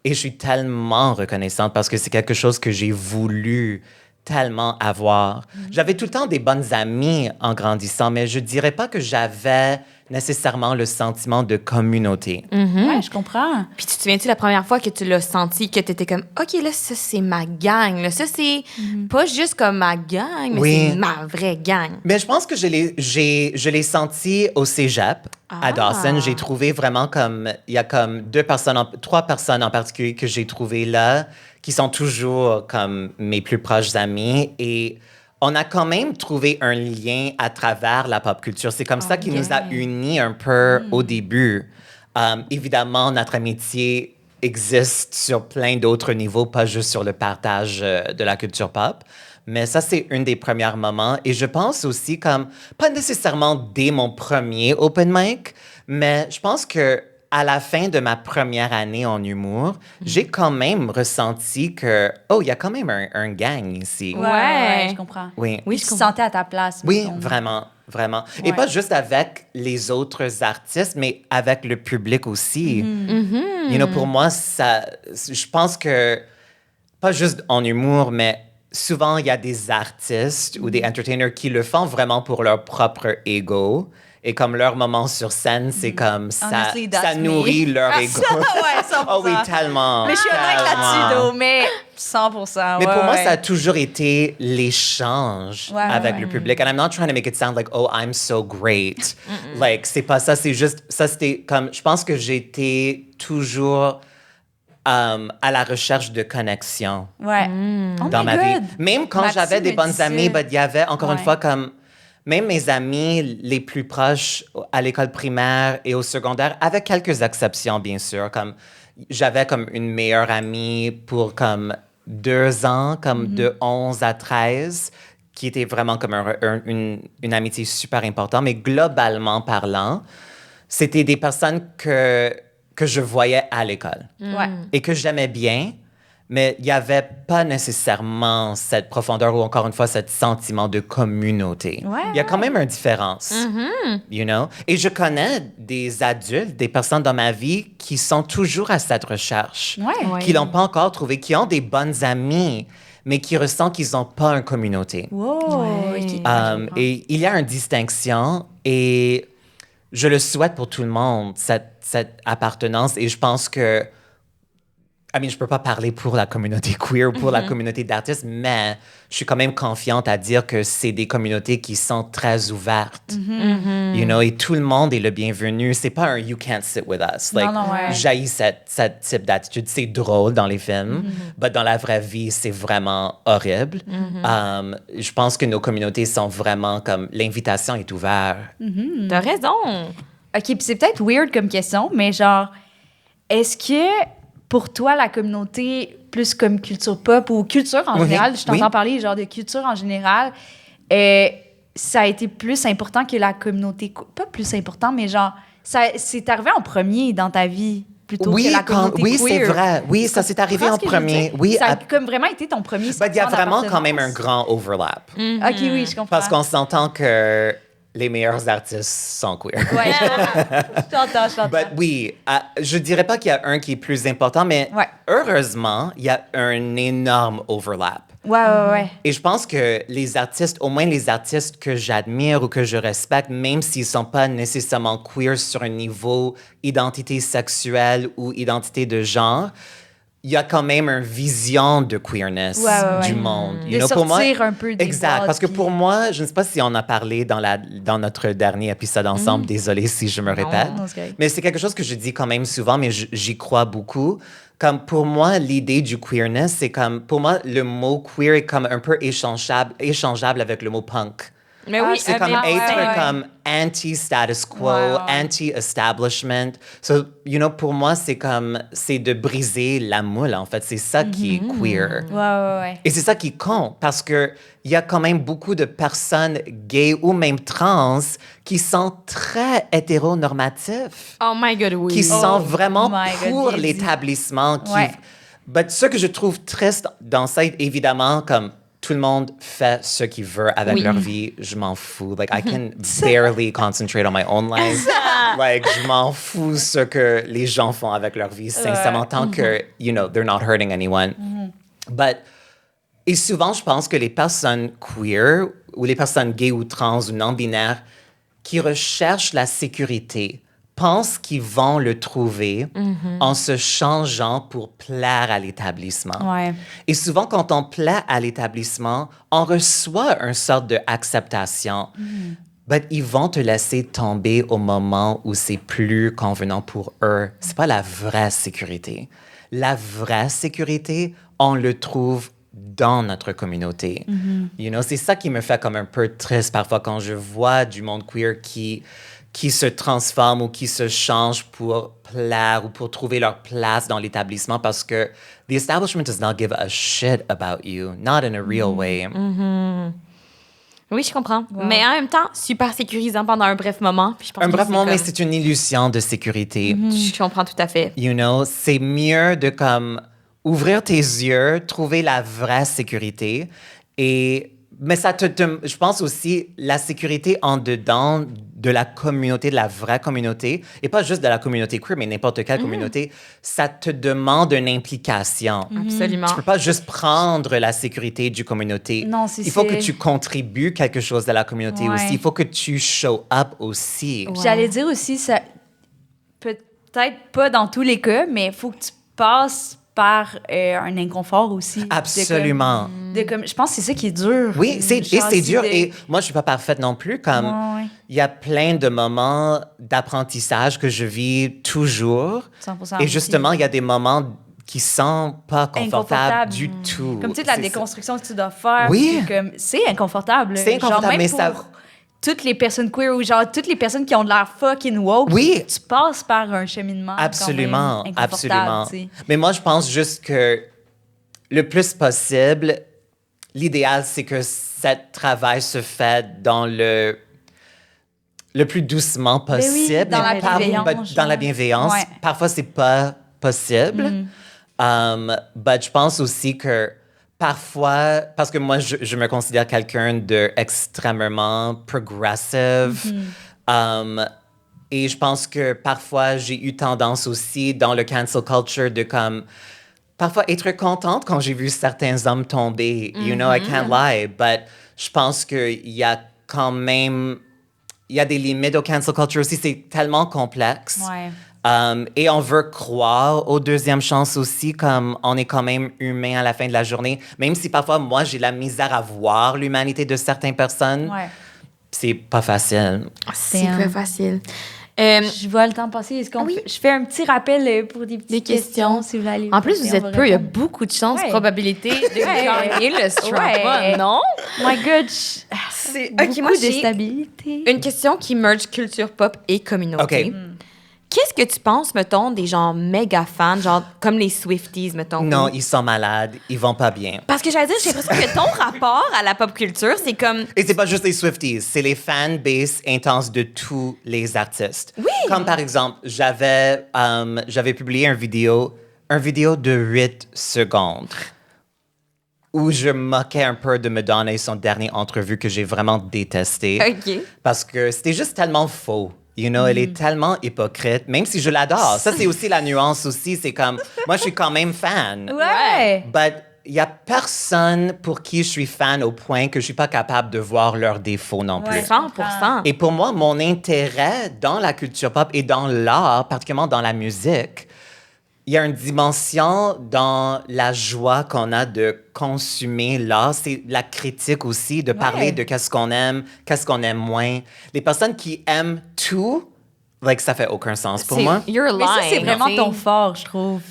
Et je suis tellement reconnaissante parce que c'est quelque chose que j'ai voulu tellement avoir. J'avais tout le temps des bonnes amies en grandissant, mais je dirais pas que j'avais nécessairement le sentiment de communauté. Ouais, je comprends. Puis tu te souviens-tu la première fois que tu l'as senti, que tu étais comme, OK, là, ça, c'est ma gang. Là. Ça, c'est pas juste comme ma gang, mais Oui. c'est ma vraie gang. Mais je pense que je l'ai senti au cégep, à Dawson. J'ai trouvé vraiment comme... Il y a comme trois personnes en particulier que j'ai trouvées là, qui sont toujours comme mes plus proches amis. Et on a quand même trouvé un lien à travers la pop culture. C'est comme ça qui nous a unis un peu au début. Évidemment, notre amitié existe sur plein d'autres niveaux, pas juste sur le partage de la culture pop. Mais ça, c'est un des premiers moments. Et je pense aussi comme, pas nécessairement dès mon premier open mic, mais je pense que à la fin de ma première année en humour, j'ai quand même ressenti que, oh, il y a quand même un gang ici. Ouais, je comprends. Oui. Oui, je te sentais à ta place. Oui, mettons. vraiment, vraiment. Et Ouais. pas juste avec les autres artistes, mais avec le public aussi. You know, pour moi, je pense que, pas juste en humour, mais souvent, il y a des artistes ou des entertainers qui le font vraiment pour leur propre ego. Et comme leur moment sur scène, c'est comme ça, Honestly, that's ça nourrit me. leur ego. Ouais, 100%. Oh oui, tellement. Mais je suis honnête là-dessus, though, mais 100%. Mais ouais, pour moi, ouais. ça a toujours été l'échange Ouais, avec ouais. le public. And I'm not trying to make it sound like, oh, I'm so great. Like, c'est pas ça, c'est juste, ça c'était comme, je pense que j'étais toujours à la recherche de connexion Ouais. Oh dans my ma vie. God. Même quand Maxime j'avais des me bonnes disait- amies, il y avait encore une Ouais. fois comme, même mes amis les plus proches à l'école primaire et au secondaire, avec quelques exceptions, bien sûr, comme j'avais comme une meilleure amie pour comme 2 ans, comme de 11 à 13, qui était vraiment comme une amitié super importante. Mais globalement parlant, c'était des personnes que je voyais à l'école Ouais. et que j'aimais bien, mais il n'y avait pas nécessairement cette profondeur ou encore une fois, ce sentiment de communauté. Ouais, Il y a quand même une différence, you know? Et je connais des adultes, des personnes dans ma vie qui sont toujours à cette recherche, Ouais. qui l'ont pas encore trouvé, qui ont des bonnes amies, mais qui ressentent qu'ils n'ont pas une communauté. Wow. Ouais. ok. Et il y a une distinction et je le souhaite pour tout le monde, cette appartenance. Et je pense que, je peux pas parler pour la communauté queer ou pour la communauté d'artistes, mais je suis quand même confiante à dire que c'est des communautés qui sont très ouvertes. You know, et tout le monde est le bienvenu. C'est pas un « you can't sit with us ». Like, non, ouais. j'haïs cette type d'attitude. C'est drôle dans les films, mais dans la vraie vie, c'est vraiment horrible. Je pense que nos communautés sont vraiment comme... L'invitation est ouverte. T'as raison. OK, puis c'est peut-être weird comme question, mais genre, est-ce que pour toi, la communauté, plus comme culture pop ou culture en Oui, général, je t'entends oui. parler genre de culture en général, ça a été plus important que la communauté... Pas plus important, mais genre, c'est arrivé en premier dans ta vie plutôt que la communauté oui, queer. c'est vrai. Oui, ça s'est arrivé Tu en comprends ce que je veux premier. dire? Oui, ça a comme vraiment été ton premier il y a sentiment vraiment quand même un d'appartenance. grand overlap. OK, oui, je comprends. Parce qu'on s'entend que les meilleurs artistes sont queer. Ouais, je t'entends. But oui, je dirais pas qu'il y a un qui est plus important, mais Ouais. heureusement, il y a un énorme overlap. Ouais. Et je pense que les artistes, au moins les artistes que j'admire ou que je respecte, même s'ils sont pas nécessairement queer sur un niveau identité sexuelle ou identité de genre, il y a quand même une vision de queerness du monde. De sortir un peu des exact, boîtes, parce que puis- pour moi, je ne sais pas si on a parlé dans notre dernier épisode ensemble, désolée si je me répète, non, c'est correct. mais c'est quelque chose que je dis quand même souvent, mais j'y crois beaucoup. Comme pour moi, l'idée du queerness, c'est comme, pour moi, le mot queer est comme un peu échangeable avec le mot punk. Mais oui, C'est comme ouais, être ouais. comme anti-status quo, Ouais, ouais. anti-establishment. So, pour moi, c'est de briser la moule, en fait. C'est ça qui est queer. Ouais. Et c'est ça qui compte, parce que il y a quand même beaucoup de personnes gays ou même trans qui sont très hétéronormatifs, Oh my God, oui. qui sont vraiment my God, pour bien dit. l'établissement. Ouais. But ce que je trouve triste dans ça, évidemment, comme tout le monde fait ce qu'il veut avec Oui. leur vie, je m'en fous. Like, I can barely concentrate on my own life. Like, je m'en fous ce que les gens font avec leur vie, sincèrement, tant que, they're not hurting anyone. But, et souvent, je pense que les personnes queer ou les personnes gays ou trans ou non-binaires qui recherchent la sécurité pensent qu'ils vont le trouver en se changeant pour plaire à l'établissement. Ouais. Et souvent, quand on plaît à l'établissement, on reçoit une sorte d'acceptation. Mais ils vont te laisser tomber au moment où c'est plus convenant pour eux. C'est pas la vraie sécurité. La vraie sécurité, on le trouve dans notre communauté. C'est ça qui me fait comme un peu triste parfois quand je vois du monde queer qui se transforme ou qui se change pour plaire ou pour trouver leur place dans l'établissement parce que the establishment does not give a shit about you, not in a real way. Oui, je comprends. Mais en même temps, super sécurisant pendant un bref moment. Puis je pense Un que bref moment, mais comme- c'est une illusion de sécurité. Je comprends tout à fait. C'est mieux de comme ouvrir tes yeux, trouver la vraie sécurité mais je pense aussi la sécurité en dedans de la communauté, de la vraie communauté, et pas juste de la communauté queer, mais n'importe quelle communauté, ça te demande une implication. Absolument. Tu peux pas juste prendre la sécurité du communauté. Non, Il faut que tu contribues quelque chose à la communauté Ouais. aussi. Il faut que tu show up aussi. Puis j'allais dire aussi, ça peut-être pas dans tous les cas, mais il faut que tu passes par un inconfort aussi. Absolument. Je pense que c'est ça qui est dur. Oui, c'est Genre, dur. de- Et moi, je suis pas parfaite non plus. Comme Ouais. il y a plein de moments d'apprentissage que je vis toujours. 100% Et justement, il y a des moments qui sont pas confortables Inconfortable. du tout. Comme tu sais, la C'est ça. déconstruction que tu dois faire. Oui. puis comme, c'est inconfortable. C'est inconfortable, Genre, même mais pour ça- toutes les personnes queer ou genre toutes les personnes qui ont de l'air fucking woke. Oui. Tu passes par un cheminement. Absolument, quand même inconfortable, absolument. tu sais. Mais moi, je pense juste que le plus possible, l'idéal, c'est que ce travail se fait dans le plus doucement Ben oui, possible. dans la mais bienveillance, dans la genre. bienveillance. Ouais. Parfois, c'est pas possible. But je pense aussi que parfois, parce que moi, je me considère quelqu'un d'extrêmement progressive. Et je pense que parfois, j'ai eu tendance aussi dans le cancel culture de comme parfois être contente quand j'ai vu certains hommes tomber. I can't lie. But je pense qu'il y a quand même... Il y a des limites au cancel culture aussi. C'est tellement complexe. Ouais. Et on veut croire aux deuxièmes chances aussi, comme on est quand même humain à la fin de la journée. Même si parfois, moi, j'ai la misère à voir l'humanité de certaines personnes. Ouais. C'est pas facile. C'est un- pas facile. Je vois le temps passer. Est-ce qu'on Oui. je fais un petit rappel pour des petites Des questions. si vous voulez aller En plus, voter, vous on êtes va peu. Il y a répondre. beaucoup de chances, Ouais. probabilité de Ouais. gagner le Strapa, Ouais. non? My God, C'est beaucoup moi, de j'ai stabilité. une question qui merge culture pop et communauté. OK. Qu'est-ce que tu penses, mettons, des gens méga fans, genre comme les Swifties, mettons? Non, ou- ils sont malades, ils vont pas bien. Parce que j'allais dire, j'ai l'impression que ton rapport à la pop culture, c'est comme... Et c'est pas juste les Swifties, c'est les fanbases intenses de tous les artistes. Oui. Comme par exemple, j'avais publié une vidéo de 8 secondes où je moquais un peu de Madonna et son dernier entrevue que j'ai vraiment détesté. OK. Parce que c'était juste tellement faux. Elle est tellement hypocrite, même si je l'adore. Ça, c'est aussi la nuance aussi. C'est comme, moi, je suis quand même fan. Ouais. But il y a personne pour qui je suis fan au point que je suis pas capable de voir leurs défauts non plus. Ouais. 100%. Et pour moi, mon intérêt dans la culture pop et dans l'art, particulièrement dans la musique, il y a une dimension dans la joie qu'on a de consommer l'art. C'est la critique aussi, de parler de qu'est-ce qu'on aime moins. Les personnes qui aiment tout, ça fait aucun sens pour moi. You're lying. Mais ça, c'est vraiment t'sais. ton fort, je trouve.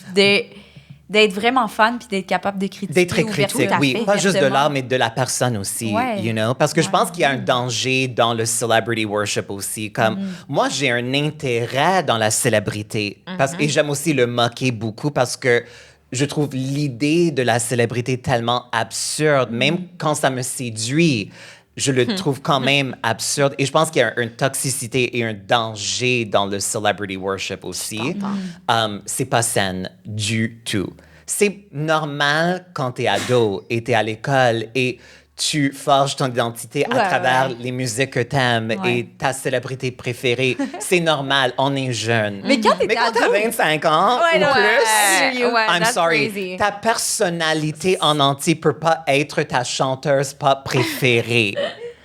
D'être vraiment fan puis d'être capable de critiquer. D'être très critique, oui. Pas juste de l'art, mais de la personne aussi, you know? Parce que je pense qu'il y a un danger dans le celebrity worship aussi. Comme, moi, j'ai un intérêt dans la célébrité. Et j'aime aussi le moquer beaucoup parce que je trouve l'idée de la célébrité tellement absurde. Même quand ça me séduit, je le trouve quand même absurde. Et je pense qu'il y a une toxicité et un danger dans le celebrity worship aussi. C'est pas saine du tout. C'est normal quand t'es ado et t'es à l'école et tu forges ton identité à travers les musiques que t'aimes et ta célébrité préférée. C'est normal, on est jeune. Mais quand t'as 25 ans ou plus, I'm that's sorry, crazy. ta personnalité en entier peut pas être ta chanteuse pop préférée.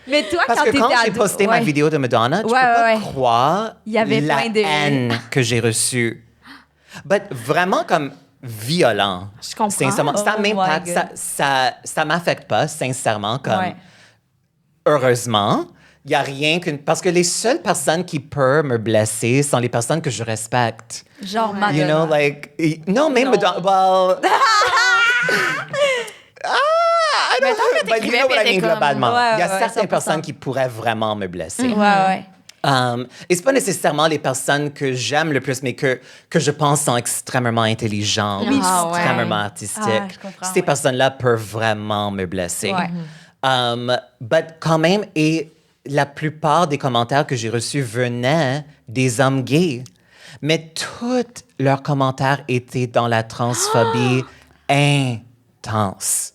Mais toi, Parce quand que t'étais quand j'ai ado... posté ma vidéo de Madonna, tu peux pas croire Il y avait la plein de... haine que j'ai reçue. But vraiment comme violent. Je comprends. Sincèrement, ça Oh m'impacte, my God. ça m'affecte pas, sincèrement, comme heureusement. Il n'y a rien qu'une... Parce que les seules personnes qui peuvent me blesser sont les personnes que je respecte. Genre Madonna. You know, non, même Madonna... Well... I don't know, but you know what I mean globalement. Il y a certaines 100%. personnes qui pourraient vraiment me blesser. Ouais. Et c'est pas nécessairement les personnes que j'aime le plus, mais que je pense sont extrêmement intelligentes, extrêmement artistiques. Je comprends, Ces personnes-là peuvent vraiment me blesser. Ouais. But quand même, et la plupart des commentaires que j'ai reçus venaient des hommes gays. Mais tous leurs commentaires étaient dans la transphobie intense.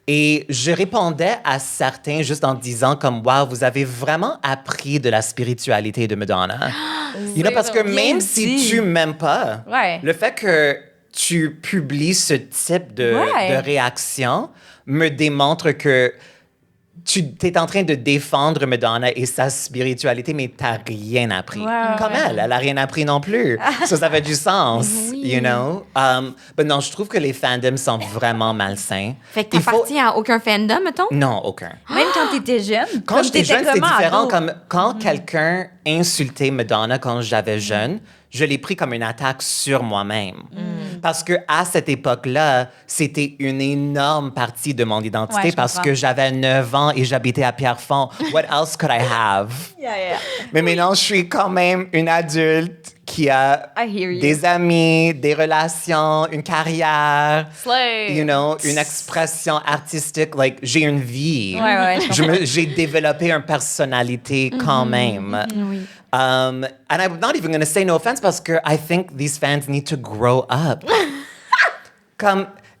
Et je répondais à certains juste en disant comme, wow, vous avez vraiment appris de la spiritualité de Madonna. You know, parce que même si tu m'aimes pas, le fait que tu publies ce type de réaction me démontre que tu es en train de défendre Madonna et sa spiritualité, mais t'as rien appris. Comme elle a rien appris non plus. Ça fait du sens, you know? Mais non, je trouve que les fandoms sont vraiment malsains. Fait que t'appartiens à aucun fandom, mettons? Non, aucun. Même quand t'étais jeune? Quand j'étais jeune, c'est différent. ado. Comme quand quelqu'un insultait Madonna quand j'avais jeune, je l'ai pris comme une attaque sur moi-même. Parce que à cette époque-là, c'était une énorme partie de mon identité parce que j'avais 9 ans et j'habitais à Pierrefonds. What else could I have? Mais maintenant, je suis quand même une adulte qui a des amis, des relations, une carrière, you know, une expression artistique. Like, j'ai une vie. J'ai développé une personnalité quand même. And I'm not even going to say no offense parce que I think these fans need to grow up.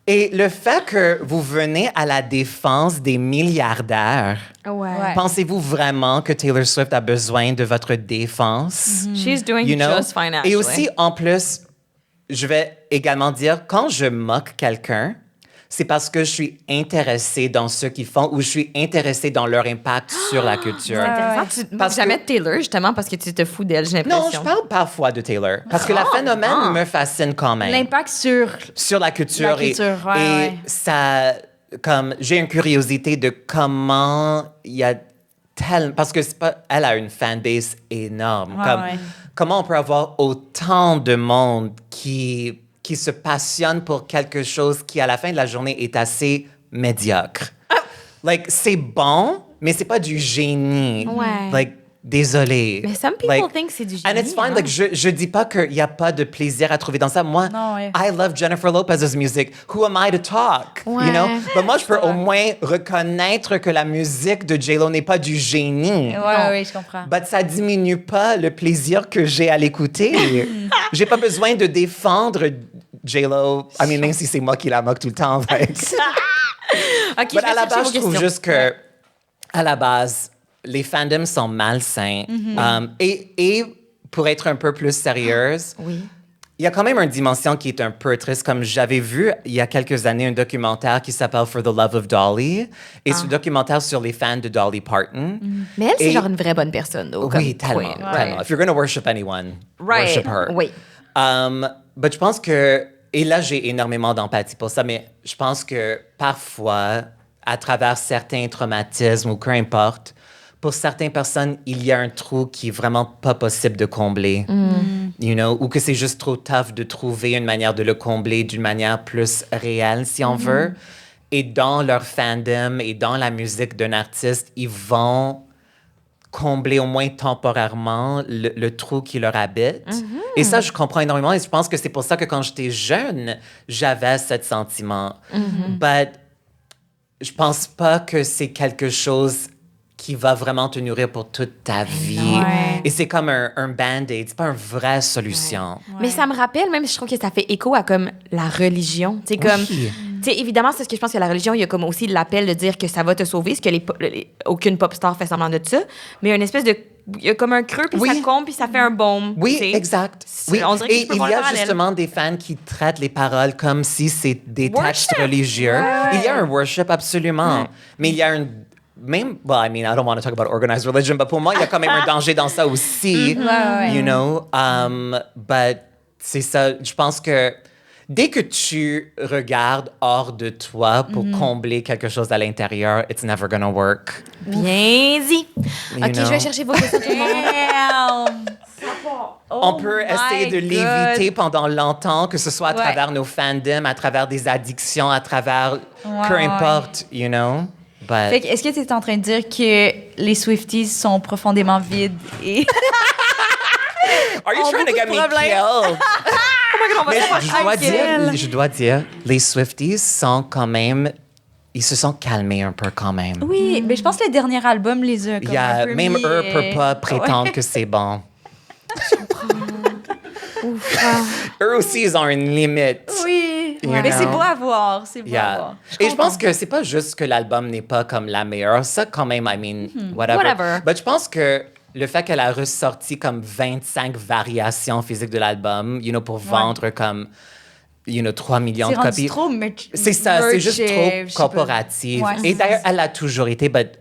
Et le fait que vous venez à la défense des milliardaires, pensez-vous vraiment que Taylor Swift a besoin de votre défense? She's doing just fine, actually. Et aussi, en plus, je vais également dire, quand je moque quelqu'un, c'est parce que je suis intéressée dans ce qu'ils font ou je suis intéressée dans leur impact sur la culture. C'est intéressant. Tu ne jamais de Taylor, justement, parce que tu te fous d'elle, j'ai l'impression. Non, je parle parfois de Taylor. Parce que le phénomène me fascine quand même. L'impact sur la culture. Et ça, comme, j'ai une curiosité de comment il y a parce que c'est pas, elle a une fanbase énorme. Comment on peut avoir autant de monde qui se passionne pour quelque chose qui, à la fin de la journée, est assez médiocre. C'est bon, mais c'est pas du génie. Désolé. Mais some people think c'est du génie. And it's fine. Je dis pas qu'il y a pas de plaisir à trouver dans ça. Moi, I love Jennifer Lopez's music. Who am I to talk? You know? Mais moi, je peux au moins reconnaître que la musique de J-Lo n'est pas du génie. Oui, je comprends. Mais ça diminue pas le plaisir que j'ai à l'écouter. J'ai pas besoin de défendre J-Lo. I mean, même si c'est moi qui la moque tout le temps. OK, Mais à la base, je trouve juste que, à la base, les fandoms sont malsains. Et pour être un peu plus sérieuse, il y a quand même une dimension qui est un peu triste. Comme j'avais vu il y a quelques années un documentaire qui s'appelle For the Love of Dolly. Et c'est un documentaire sur les fans de Dolly Parton. Mais elle, c'est genre une vraie bonne personne. Oui, tellement. If you're going to worship anyone, worship her. Oui. But je pense que, et là, j'ai énormément d'empathie pour ça, mais je pense que parfois, à travers certains traumatismes ou peu importe, pour certaines personnes, il y a un trou qui est vraiment pas possible de combler. You know, ou que c'est juste trop tough de trouver une manière de le combler d'une manière plus réelle, si on veut. Et dans leur fandom et dans la musique d'un artiste, ils vont combler au moins temporairement le trou qui leur habite. Et ça, je comprends énormément. Et je pense que c'est pour ça que quand j'étais jeune, j'avais ce sentiment. But je pense pas que c'est quelque chose qui va vraiment te nourrir pour toute ta vie. Ouais. Et c'est comme un band-aid. C'est pas une vraie solution. Mais ça me rappelle, même je trouve que ça fait écho à comme la religion. Tu sais, comme... Oui. Tu sais, évidemment, c'est ce que je pense que la religion, il y a comme aussi l'appel de dire que ça va te sauver, ce que aucune pop star fait semblant de ça. Mais il y a une espèce de... Il y a comme un creux, puis Oui. ça comble, puis ça fait un baume. Oui, tu sais. exact. Oui. On dirait que Et tu peux il voir y le a parallèle. justement des fans qui traitent les paroles comme si c'est des textes Worship. religieux. Ouais. Il y a un worship, absolument. Mais il y a un... Même, well, I mean, I don't want to talk about organized religion, but pour moi, il y a quand même un danger dans ça aussi. ouais. You know? But c'est ça. Je pense que dès que tu regardes hors de toi pour combler quelque chose à l'intérieur, it's never gonna work. Bien dit. You OK, je know? vais chercher vos questions tout le monde. On peut essayer de l'éviter pendant longtemps, que ce soit à Ouais. travers nos fandoms, à travers des addictions, à travers peu ouais. importe, you know? But Fait que, est-ce que tu es en train de dire que les Swifties sont profondément vides et... are you ont trying to beaucoup get de me problèmes. killed? Mais Quel? je dois dire, les Swifties sont quand même, ils se sont calmés un peu quand même. Oui, mais je pense que le dernier album les a comme un peu Même mis, eux ne peuvent pas prétendre que c'est bon. Eux aussi, ils ont une limite. Oui, You mais c'est know? beau à voir, c'est beau à Yeah. voir. Et je pense que c'est pas juste que l'album n'est pas comme la meilleure. Ça, quand même, I mean, whatever. Whatever. Mais je pense que le fait qu'elle a ressorti comme 25 variations physiques de l'album, you know, pour vendre comme, you know, 3 millions C'est de rendu copies. trop C'est ça, c'est juste je sais trop pas. corporatif. Ouais, Et c'est d'ailleurs, ça. elle a toujours été, but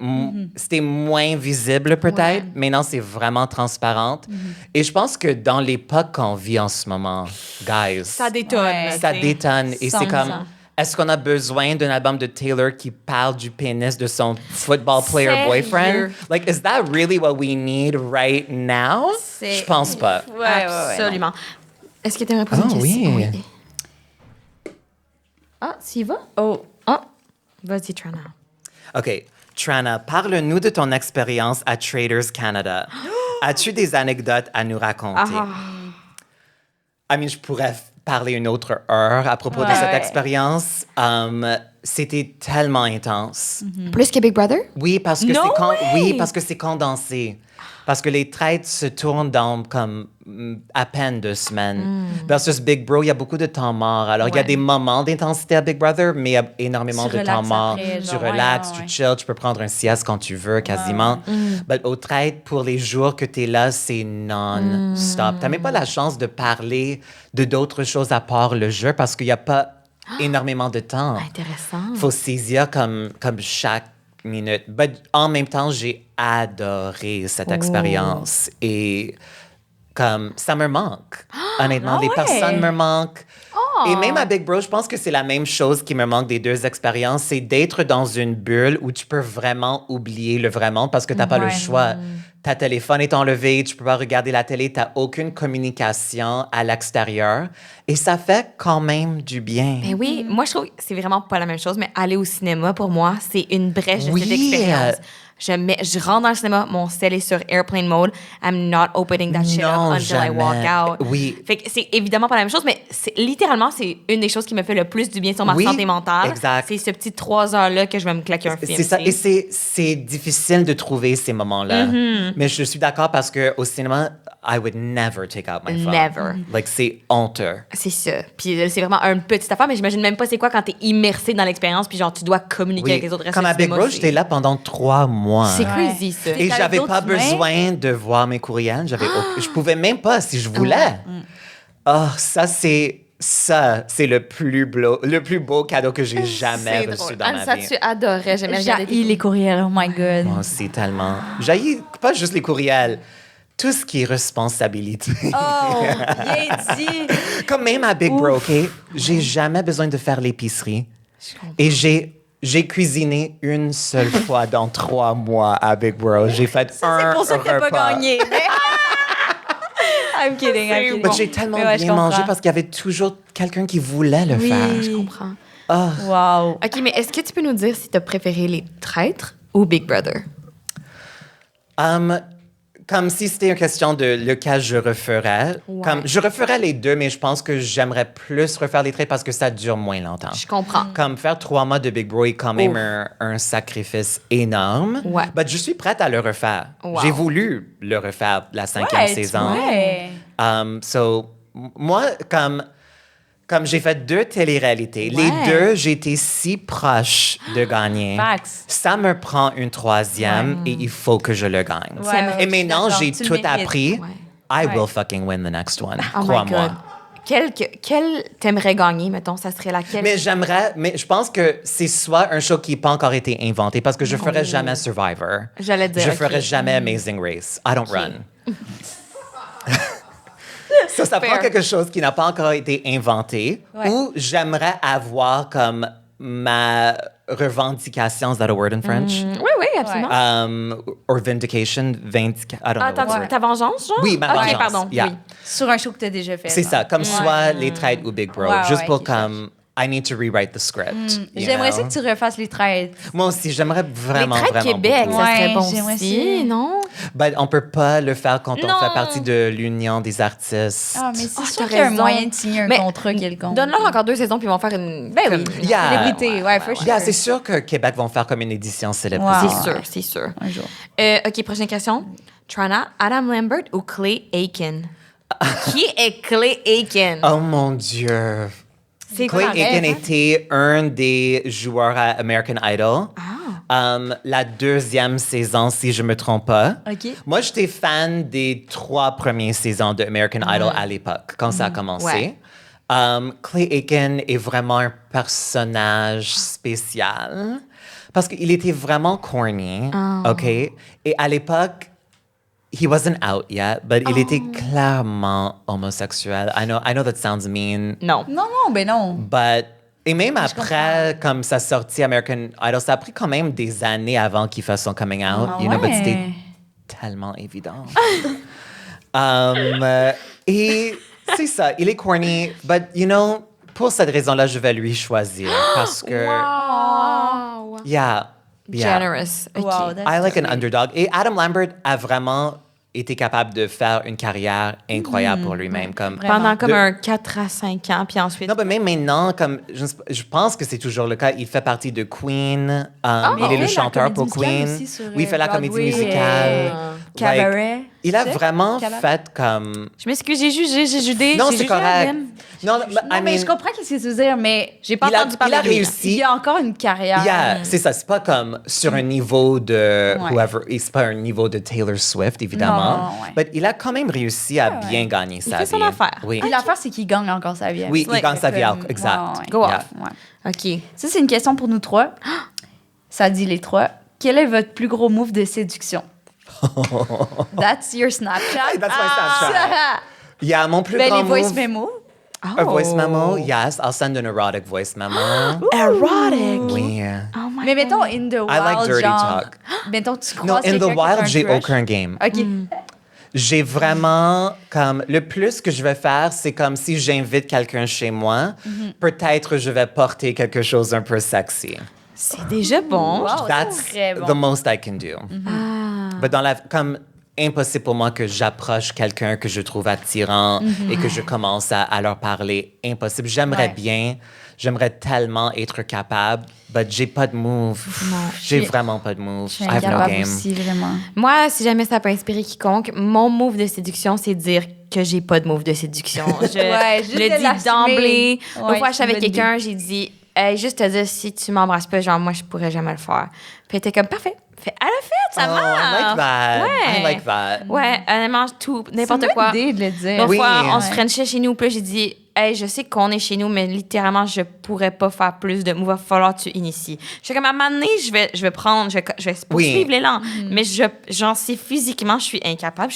c'était moins visible peut-être. Maintenant, c'est vraiment transparente. Et je pense que dans l'époque qu'on vit en ce moment, guys, Ça détonne. Ouais. ça tu sais. détonne. Et c'est 100%. comme, est-ce qu'on a besoin d'un album de Taylor qui parle du pénis de son football player Sérieux? boyfriend? Like, is that really what we need right now? C'est- Je pense pas. Ouais, Absolument. Est-ce que tu aimerais poser une Ah, question? oui. Ah, tu y vas? Oh, Ah, vas-y, Trana. OK. Trana, parle-nous de ton expérience à Traders Canada. As-tu des anecdotes à nous raconter? I mean, je pourrais parler une autre heure à propos de cette Ouais. expérience. C'était tellement intense. Plus que Big Brother? Oui, parce que No oui, way! parce que c'est condensé. Parce que les trades se tournent dans comme à peine 2 semaines. Versus Big Bro, il y a beaucoup de temps mort. Alors, il y a Ouais. des moments d'intensité à Big Brother, mais il y a énormément Tu de temps relaxes mort. après, Tu genre, relaxes, ouais. tu chill, tu peux prendre un sieste quand tu veux, quasiment. Mais au trade, pour les jours que tu es là, c'est non-stop. Tu n'as même pas la chance de parler de d'autres choses à part le jeu parce qu'il n'y a pas énormément de temps. Intéressant. Faut saisir comme chaque minute. Mais en même temps, j'ai adoré cette expérience. Et comme ça me manque. Honnêtement, ah les ouais? personnes me manquent. Et même à Big Bro, je pense que c'est la même chose qui me manque des 2 expériences, c'est d'être dans une bulle où tu peux vraiment oublier le vrai monde parce que tu n'as pas le Ouais. choix. Ta téléphone est enlevé, tu peux pas regarder la télé, tu n'as aucune communication à l'extérieur. Et ça fait quand même du bien. Ben oui, moi, je trouve que c'est vraiment pas la même chose, mais aller au cinéma, pour moi, c'est une brèche de Oui. cette expérience. Je rentre dans le cinéma, mon cell est sur airplane mode. I'm not opening that shit Non, up until I walk jamais. out. Oui. Fait que c'est évidemment pas la même chose, mais littéralement, c'est une des choses qui me fait le plus du bien sur ma Oui, santé mentale. exact. C'est ce petit 3 heures-là que je vais me claquer un film. C'est ça. tu sais. Et c'est difficile de trouver ces moments-là. Mais je suis d'accord parce qu'au cinéma, I would never take out my phone. Never. Like, c'est honteux. C'est ça. Puis c'est vraiment une petite affaire, mais j'imagine même pas c'est quoi quand t'es immersé dans l'expérience, puis genre tu dois communiquer avec les autres restes Comme du à Big cinéma, Bro, c'est- j'étais là pendant 3 mois. C'est Ouais. crazy, ça. Et T'es j'avais avec pas d'autres humains? besoin de voir mes courriels. Je pouvais même pas si je voulais. Oh, ça, c'est le plus beau cadeau que j'ai jamais C'est reçu drôle. dans Anne, ma ça, vie. tu adorais. J'aimais regarder j'ai les courriels, oh my God. Oh, c'est tellement... J'haïs pas juste les courriels. tout ce qui est responsabilité. Oh, bien dit. Comme même à Big Bro, OK? J'ai jamais besoin de faire l'épicerie. Et j'ai cuisiné une seule fois dans 3 mois à Big Bro. J'ai fait un C'est pour ça que t'as pas repas. gagné. I'm kidding, I'm kidding. Mais j'ai tellement Ouais, je bien mangé comprends. parce qu'il y avait toujours quelqu'un qui voulait le faire. Je comprends. Wow. OK, mais est-ce que tu peux nous dire si tu as préféré les Traîtres ou Big Brother? Comme si c'était une question de lequel je referais. Ouais. Comme, je referais les deux, mais je pense que j'aimerais plus refaire les traits parce que ça dure moins longtemps. Je comprends. Comme faire 3 mois de Big Bro est quand même un sacrifice énorme. Ouais. Mais je suis prête à le refaire. Wow. J'ai voulu le refaire la 5e Ouais, saison. ouais. Moi, comme j'ai fait 2 téléréalités, Ouais. les 2, j'étais si proche de gagner. Facts. Ça me prend une 3e et il faut que je le gagne. Ouais, ouais, Et je suis maintenant, d'accord. j'ai Tu le tout mérites. appris. Ouais. I Ouais. will fucking win the next one. Oh my Crois-moi. God. Quel t'aimerais gagner, mettons? Ça serait laquelle? Mais je pense que c'est soit un show qui n'a pas encore été inventé parce que je ferais jamais Survivor. J'allais dire, Je ok. ferais jamais Amazing Race. I don't run. Ça Fair. prend quelque chose qui n'a pas encore été inventé Ouais. ou j'aimerais avoir comme ma revendication, is that a word in French? Oui, oui, absolument. Or vindication, I don't know. Attends, what's it. ta vengeance, genre? Oui, ma Ok, vengeance. pardon, Yeah. oui. Sur un show que t'as déjà fait. C'est genre. ça, comme soit les trades ou Big Bro, Ouais, juste ouais, pour qui comme, I need to rewrite the script. you J'aimerais ça know? que tu refasses les trades. Moi aussi, j'aimerais Les vraiment, Traîtres vraiment Québec, beaucoup. ça serait Ouais, bon j'aimerais aussi, ça. non? Ben, on peut pas le faire quand on Non. fait partie de l'Union des artistes. Ah, mais c'est Oh, sûr t'as qu'il y a un raison. moyen de signer un Mais contrat quelconque. Donne-leur encore 2 saisons, puis ils vont faire une... Ben oui, comme- Yeah. célébrité, ouais, for sure. Yeah, c'est sûr que Québec vont faire comme une édition célèbre. Wow. C'est sûr, c'est sûr. Un jour. OK, prochaine question. Trana, Adam Lambert ou Clay Aiken? Qui est Clay Aiken? Oh mon Dieu. C'est Clay quoi? Aiken était un des joueurs à American Idol. La 2e saison, si je me trompe pas. OK. Moi, j'étais fan des 3 premières saisons de American Idol à l'époque, quand ça a commencé. Ouais. Clay Aiken est vraiment un personnage spécial parce qu'il était vraiment corny, OK? Et à l'époque, he wasn't out yet, but il était clairement homosexuel. I know that sounds mean, Non. Non, ben non. but... Et même après, comme sa sortie American Idol, ça a pris quand même des années avant qu'il fasse son coming out. Ah you know, but ouais. c'était tellement évident. Et c'est ça, il est corny, but you know, pour cette raison-là, je vais lui choisir parce que... Wow. Yeah. Generous. OK. Wow, that's I like an sweet. underdog. Et Adam Lambert a vraiment été capable de faire une carrière incroyable pour lui-même. Comme, Pendant comme De- un 4 à 5 ans, puis ensuite... Non, mais même maintenant, comme je pense que c'est toujours le cas, il fait partie de Queen. mais il est il fait le la chanteur pour comédie musicale Queen. aussi sur, Oui, il fait la comédie Broadway, musicale. Cabaret. Il a Tu sais? vraiment Cabaret. fait comme... Je m'excuse, j'ai jugé, j'ai judé. Non, j'ai c'est jugé correct. Adam. Non, Non, mais je comprends ce que tu veux dire, mais J'ai pas Il a- entendu parler il a de lui. réussi. il y a encore une carrière. Yeah, c'est ça. C'est pas comme sur un niveau de Ouais. whoever. Et c'est pas un niveau de Taylor Swift, évidemment. Non, ouais. Mais il a quand même réussi à bien gagner sa fait son vie. affaire. Oui. Puis l'affaire, c'est qu'il gagne encore sa vie. avec Oui, ça. il gagne sa vie. Comme- Exact. Ouais, ouais. Go Yeah. off. Ouais. OK. Ça, c'est une question pour nous trois. Ça dit les trois. Quel est votre plus gros move de séduction? That's your Snapchat. That's my Snapchat. Il y a mon plus Ben, grand les voice move. memo. A voice memo, yes. I'll send an erotic voice memo. Erotic. Oui. Oh my Mais mettons, in the wild, I like dirty genre... talk. Mettons, tu croises Non, in quelqu'un the qui a wild, un j'ai crush. aucun game. OK. J'ai vraiment comme le plus que je vais faire, c'est comme si j'invite quelqu'un chez moi, peut-être je vais porter quelque chose un peu sexy. C'est déjà bon. Wow, That's c'est très bon. the most I can do. Mais dans la comme impossible pour moi que j'approche quelqu'un que je trouve attirant et que je commence à leur parler. Impossible. J'aimerais Ouais. bien, j'aimerais tellement être capable, mais j'ai pas de move. J'ai vraiment pas de move. Je suis I have no incapable game. aussi, vraiment. Moi, si jamais ça peut inspirer quiconque, mon move de séduction, c'est de dire que j'ai pas de move de séduction. Je Ouais, juste de le dis l'assumer. d'emblée. Ouais, Une fois, je suis c'est une avec bonne quelqu'un, j'ai dit, hey, juste te dire, si tu m'embrasses pas, genre, moi, je pourrais jamais le faire. Puis elle était comme, parfait. Fait, elle a fait, ça Oh, marche. I like that. Ouais. I like that. Ouais, honnêtement, tout, C'est n'importe une quoi. bonne idée de le dire. L'autre Oui. fois, on se Ouais. frenchait chez nous, puis là, j'ai dit, hey, je sais qu'on est chez nous, mais littéralement, je pourrais pas faire plus de moves. Il va falloir que tu inities. Je suis comme, à un moment donné, je vais poursuivre l'élan. Mais j'en sais physiquement, je suis incapable.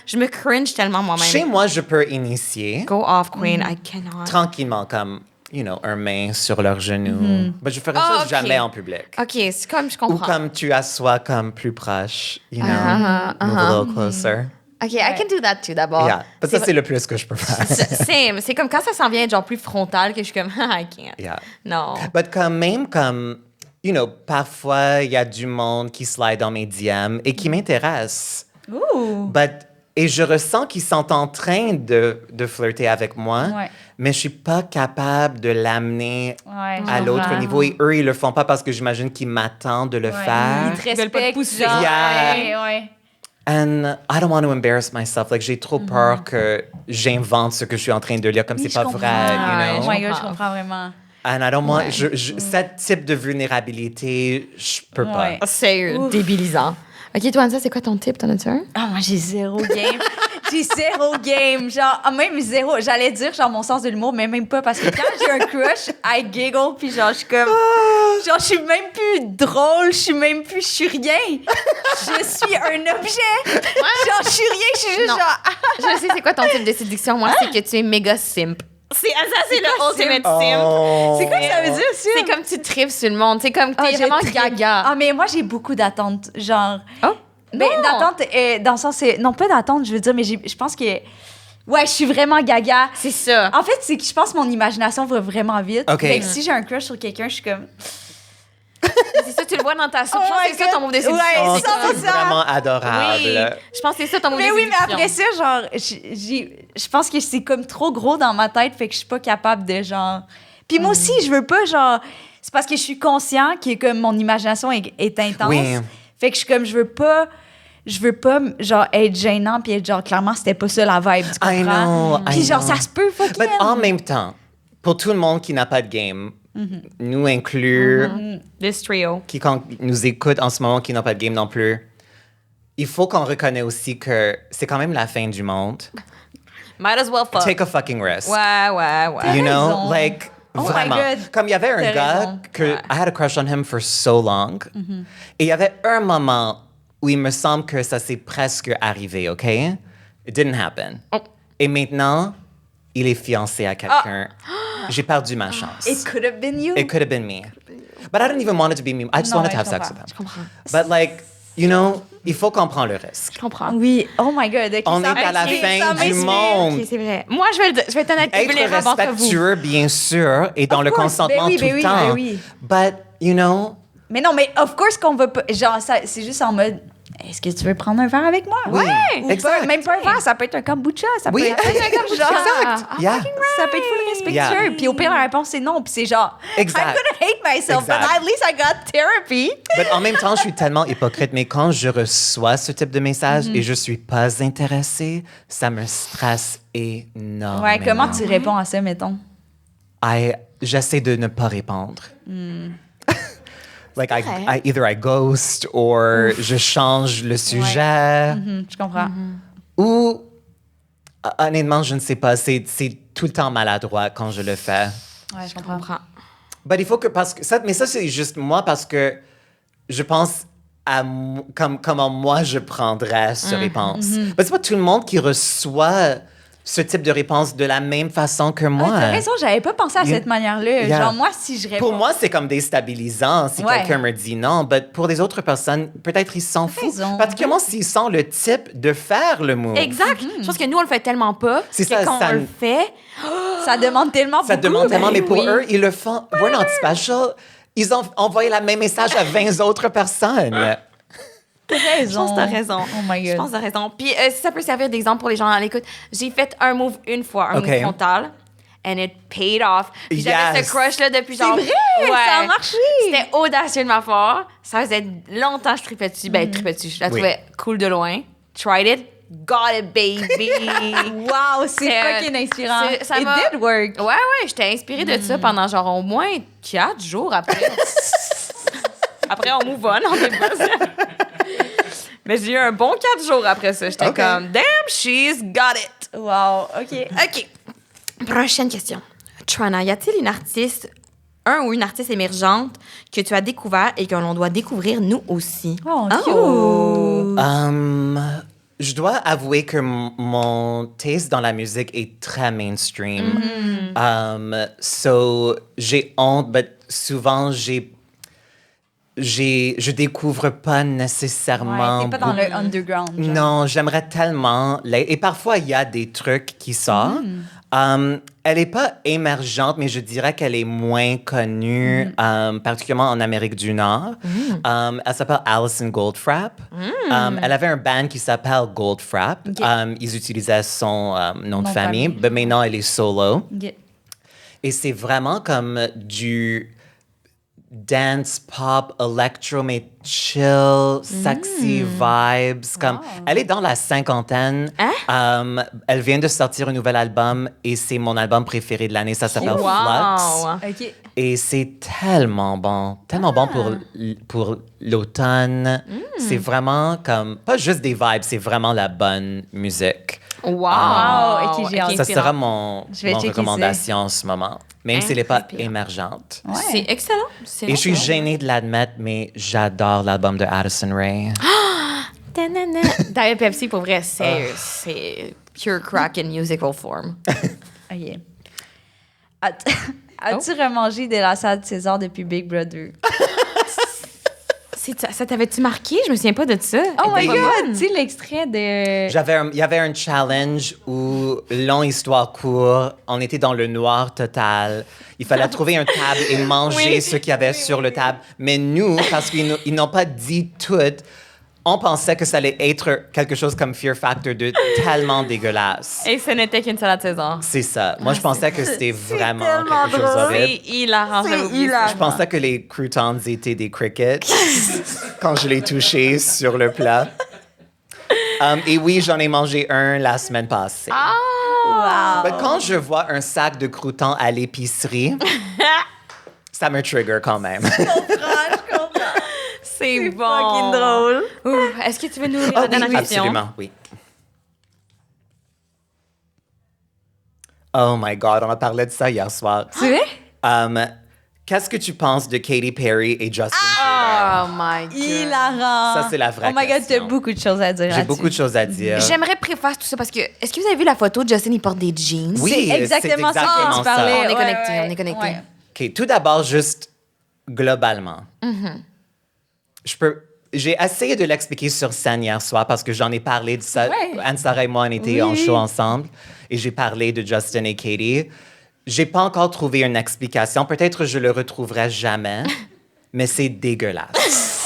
Je me cringe tellement moi-même. Chez moi, je peux initier Go off, queen. I cannot. tranquillement, comme, un main sur leur genou. Mais je ferais ça ok. jamais en public. OK, c'est comme, je Ou comprends. comme tu assois comme plus proche, move a little closer. OK, I can do that too, d'abord. Yeah. But ça, c'est le plus que je peux faire. Same. C'est comme quand ça s'en vient genre plus frontal que je suis comme, I can't. Yeah. Non. But quand même, comme, parfois, il y a du monde qui slide dans mes DM et qui m'intéresse. Ouh. Et je ressens qu'ils sont en train de flirter avec moi, Ouais. mais je suis pas capable de l'amener Ouais, à je l'autre comprends. niveau. Et eux, ils le font pas parce que j'imagine qu'ils m'attendent de le faire. Ils te Ils veulent pas te respectent. pousser. genre, Yeah. ouais. And I don't want to embarrass myself. Like, j'ai trop peur que j'invente ce que je suis en train de lire, comme Oui, c'est je pas comprends. vrai, Oh my God, je comprends. comprends vraiment. And I don't want... ce type de vulnérabilité, je peux pas. Ouais. C'est débilisant. OK, toi, Ansa, c'est quoi ton tip? T'en as-tu un? Ah, moi, j'ai zéro game. J'ai zéro game. Genre, même zéro. J'allais dire, genre, mon sens de l'humour, mais même pas. Parce que quand j'ai un crush, I giggle, puis genre, je suis comme... Genre, je suis même plus drôle, je suis rien. Je suis un objet. Genre, je suis rien, je suis juste Non. genre... Je sais c'est quoi ton type de séduction. Moi, c'est que tu es méga simp. Ça, c'est le quoi, ultimate Oh. simp. C'est quoi ça veut dire, ça? C'est comme tu tripes sur le monde. C'est comme t'es vraiment gaga. Ah, mais moi, j'ai beaucoup d'attentes. Genre... Oh? Mais Non. d'attente, dans le sens... Non, pas d'attente, je veux dire, mais je pense que... Ouais, je suis vraiment gaga. C'est ça. En fait, c'est que je pense que mon imagination va vraiment vite. OK. Fait que si j'ai un crush sur quelqu'un, je suis comme... C'est ça, tu le vois dans ta soupe. Oh Je pense my que c'est ça ton move de séduction. Ouais, Oh, C'est ça, comme- c'est ça. vraiment adorable. Oui. Je pense que c'est ça ton move Mais de oui, séduction. mais après ça, genre, je pense que c'est comme trop gros dans ma tête, fait que je suis pas capable de, genre... Puis moi aussi, je veux pas, genre... C'est parce que je suis conscient que, comme, mon imagination est intense. Oui. Fait que je suis comme, je veux pas, genre, être gênant puis être genre, clairement, c'était pas ça la vibe, tu comprends? I know, Puis I genre, know. ça se peut, fucking. Mais en même temps, pour tout le monde qui n'a pas de game, nous inclure, This trio. quiconque nous écoute en ce moment qui n'a pas de game non plus, il faut qu'on reconnaisse aussi que c'est quand même la fin du monde. Might as well fuck. Take a fucking risk. Ouais. You know, raison. like, Oh my vraiment. God. Comme il y avait un T'as gars raison. que I had a crush on him for so long. Et il y avait un moment où il me semble que ça s'est presque arrivé, OK? It didn't happen. Oh. Et maintenant, il est fiancé à quelqu'un. J'ai perdu ma chance. It could have been you. It could have been me. But I didn't even want it to be me. I just Non, wanted to ouais, have je sex comprends. with him. But like, il faut qu'on prenne le risque. Je comprends. Oui, oh my God. ok, On ça est à la m'inspire, fin ça du m'inspire. monde. OK, c'est vrai. Moi, je vais être honnête et Être vulnérable entre vous. respectueux, bien sûr, et dans Of le course. consentement Ben oui, tout ben le oui, temps. ben oui. But, Mais non, mais of course qu'on va pas. Genre, c'est juste en mode. Est-ce que tu veux prendre un verre avec moi? Oui, Ou exact. pas, même pas un verre, ça peut être un kombucha. Ça Oui. peut être un kombucha. Yeah. Ça peut être full respectueux. Yeah. Puis au pire, la réponse, c'est non. Puis c'est genre, Exact. I'm gonna hate myself, Exact. but at least I got therapy. Mais en même temps, je suis tellement hypocrite, mais quand je reçois ce type de message et je suis pas intéressée, ça me stresse énormément. Ouais, comment tu réponds à ça, mettons? J'essaie de ne pas répondre. Like, vrai. either I ghost or je change le sujet. Je comprends. Ou, honnêtement, je ne sais pas, c'est tout le temps maladroit quand je le fais. Ouais, je Je comprends. comprends. Mais ça, c'est juste moi parce que je pense à comment moi je prendrais ce réponse. Mais c'est pas tout le monde qui reçoit ce type de réponse de la même façon que moi. Ah, t'as raison, j'avais pas pensé à Yeah. cette manière-là. Yeah. Genre, moi, si je réponds. Pour moi, c'est comme déstabilisant si Ouais. quelqu'un me dit non. Mais pour les autres personnes, peut-être ils s'en foutent. raison. Particulièrement s'ils sont le type de faire le move. Exact. Je pense que nous, on le fait tellement pas. C'est que ça, quand ça- on le fait, Ça demande tellement Ça beaucoup. demande tellement, ben mais pour oui. eux, ils le font. We're not special. Ils ont envoyé le même message à 20 autres personnes. T'as raison. je pense que t'as raison. Oh my God. Je pense que t'as raison. Puis si ça peut servir d'exemple pour les gens à l'écoute, j'ai fait un move une fois, un OK. move frontal. And it paid off. Puis j'avais Yes. ce crush-là depuis genre... vrai? Ça a marché! C'était audacieux de ma part. Ça faisait longtemps que je tripais dessus. Ben, tripais dessus. Je la Oui. trouvais cool de loin. Tried it. Got it, baby. Wow, c'est fucking inspirant. Ça It m'a- did work. Ouais, j'étais inspirée de ça pendant genre au moins 4 jours après. Après, on move on, on est pas ça. Mais j'ai eu un bon 4 jours après ça. J'étais OK. comme, damn, she's got it. Wow, OK. OK. Prochaine question. Trana, y a-t-il un ou une artiste émergente que tu as découvert et que l'on doit découvrir nous aussi? Oh, Je dois avouer que mon taste dans la musique est très mainstream. So, j'ai honte, mais souvent, je découvre pas nécessairement. T'es pas dans le underground. Genre. Non, j'aimerais tellement. Et parfois, il y a des trucs qui sortent. Elle est pas émergente, mais je dirais qu'elle est moins connue, particulièrement en Amérique du Nord. Elle s'appelle Alison Goldfrapp. Elle avait un band qui s'appelle Goldfrapp. Ils utilisaient son nom de famille, mais maintenant elle est solo. Et c'est vraiment comme du dance pop, electro, mais chill, sexy vibes. Comme, elle est dans la cinquantaine. Elle vient de sortir un nouvel album et c'est mon album préféré de l'année. Ça s'appelle Flux. OK. Et c'est tellement bon pour l'automne. C'est vraiment comme, pas juste des vibes, c'est vraiment la bonne musique. Wow! OK, j'ai hâte. Ça sera mon checker recommandation en ce moment, même si elle n'est pas Inspirant. émergente. Ouais. C'est excellent. Et je suis gênée de l'admettre, mais j'adore l'album de Addison Rae. Diet Pepsi, pour vrai, c'est pure crack in musical form. OK. As-tu remangé de la salade César depuis Big Brother? Ça t'avait-tu marqué? Je me souviens pas de ça. Oh my Elle était God! bonne. Tu sais, l'extrait de... Il y avait un challenge où, long histoire court, on était dans le noir total. Il fallait trouver un table et manger ce qu'il y avait sur le table. Mais nous, parce qu'ils n'ont pas dit tout, on pensait que ça allait être quelque chose comme Fear Factor de tellement dégueulasse. Et ce n'était qu'une salade César. C'est ça. Moi, je pensais que c'était vraiment tellement quelque chose d'horrible. C'est hilarant. j'avais oublié ça. Je pensais que les croutons étaient des crickets quand je les touchais sur le plat. Et oui, j'en ai mangé un la semaine passée. Wow! Mais quand je vois un sac de croutons à l'épicerie, ça me trigger quand même. Je comprends. C'est bon. Fucking drôle. Ouh, est-ce que tu veux nous lire Ah la oui, dernière question? absolument, oui. Oh my God, on a parlé de ça hier soir. C'est vrai? Qu'est-ce que tu penses de Katy Perry et Justin Bieber? Oh my God. Hilarant. Ça, c'est la vraie Oh my God, question. t'as beaucoup de choses à dire J'ai là-dessus. beaucoup de choses à dire. J'aimerais préface tout ça parce que, est-ce que vous avez vu la photo de Justin, il porte des jeans? Oui, C'est exactement ça exactement dont tu parlais. On est Ouais, connectés, ouais, on est connectés. ouais. OK, tout d'abord, juste globalement. J'ai essayé de l'expliquer sur scène hier soir parce que j'en ai parlé de ça. Ouais. Anne-Sarah et moi, on était en show ensemble et j'ai parlé de Justin et Katy. J'ai pas encore trouvé une explication. Peut-être je le retrouverai jamais, mais c'est dégueulasse.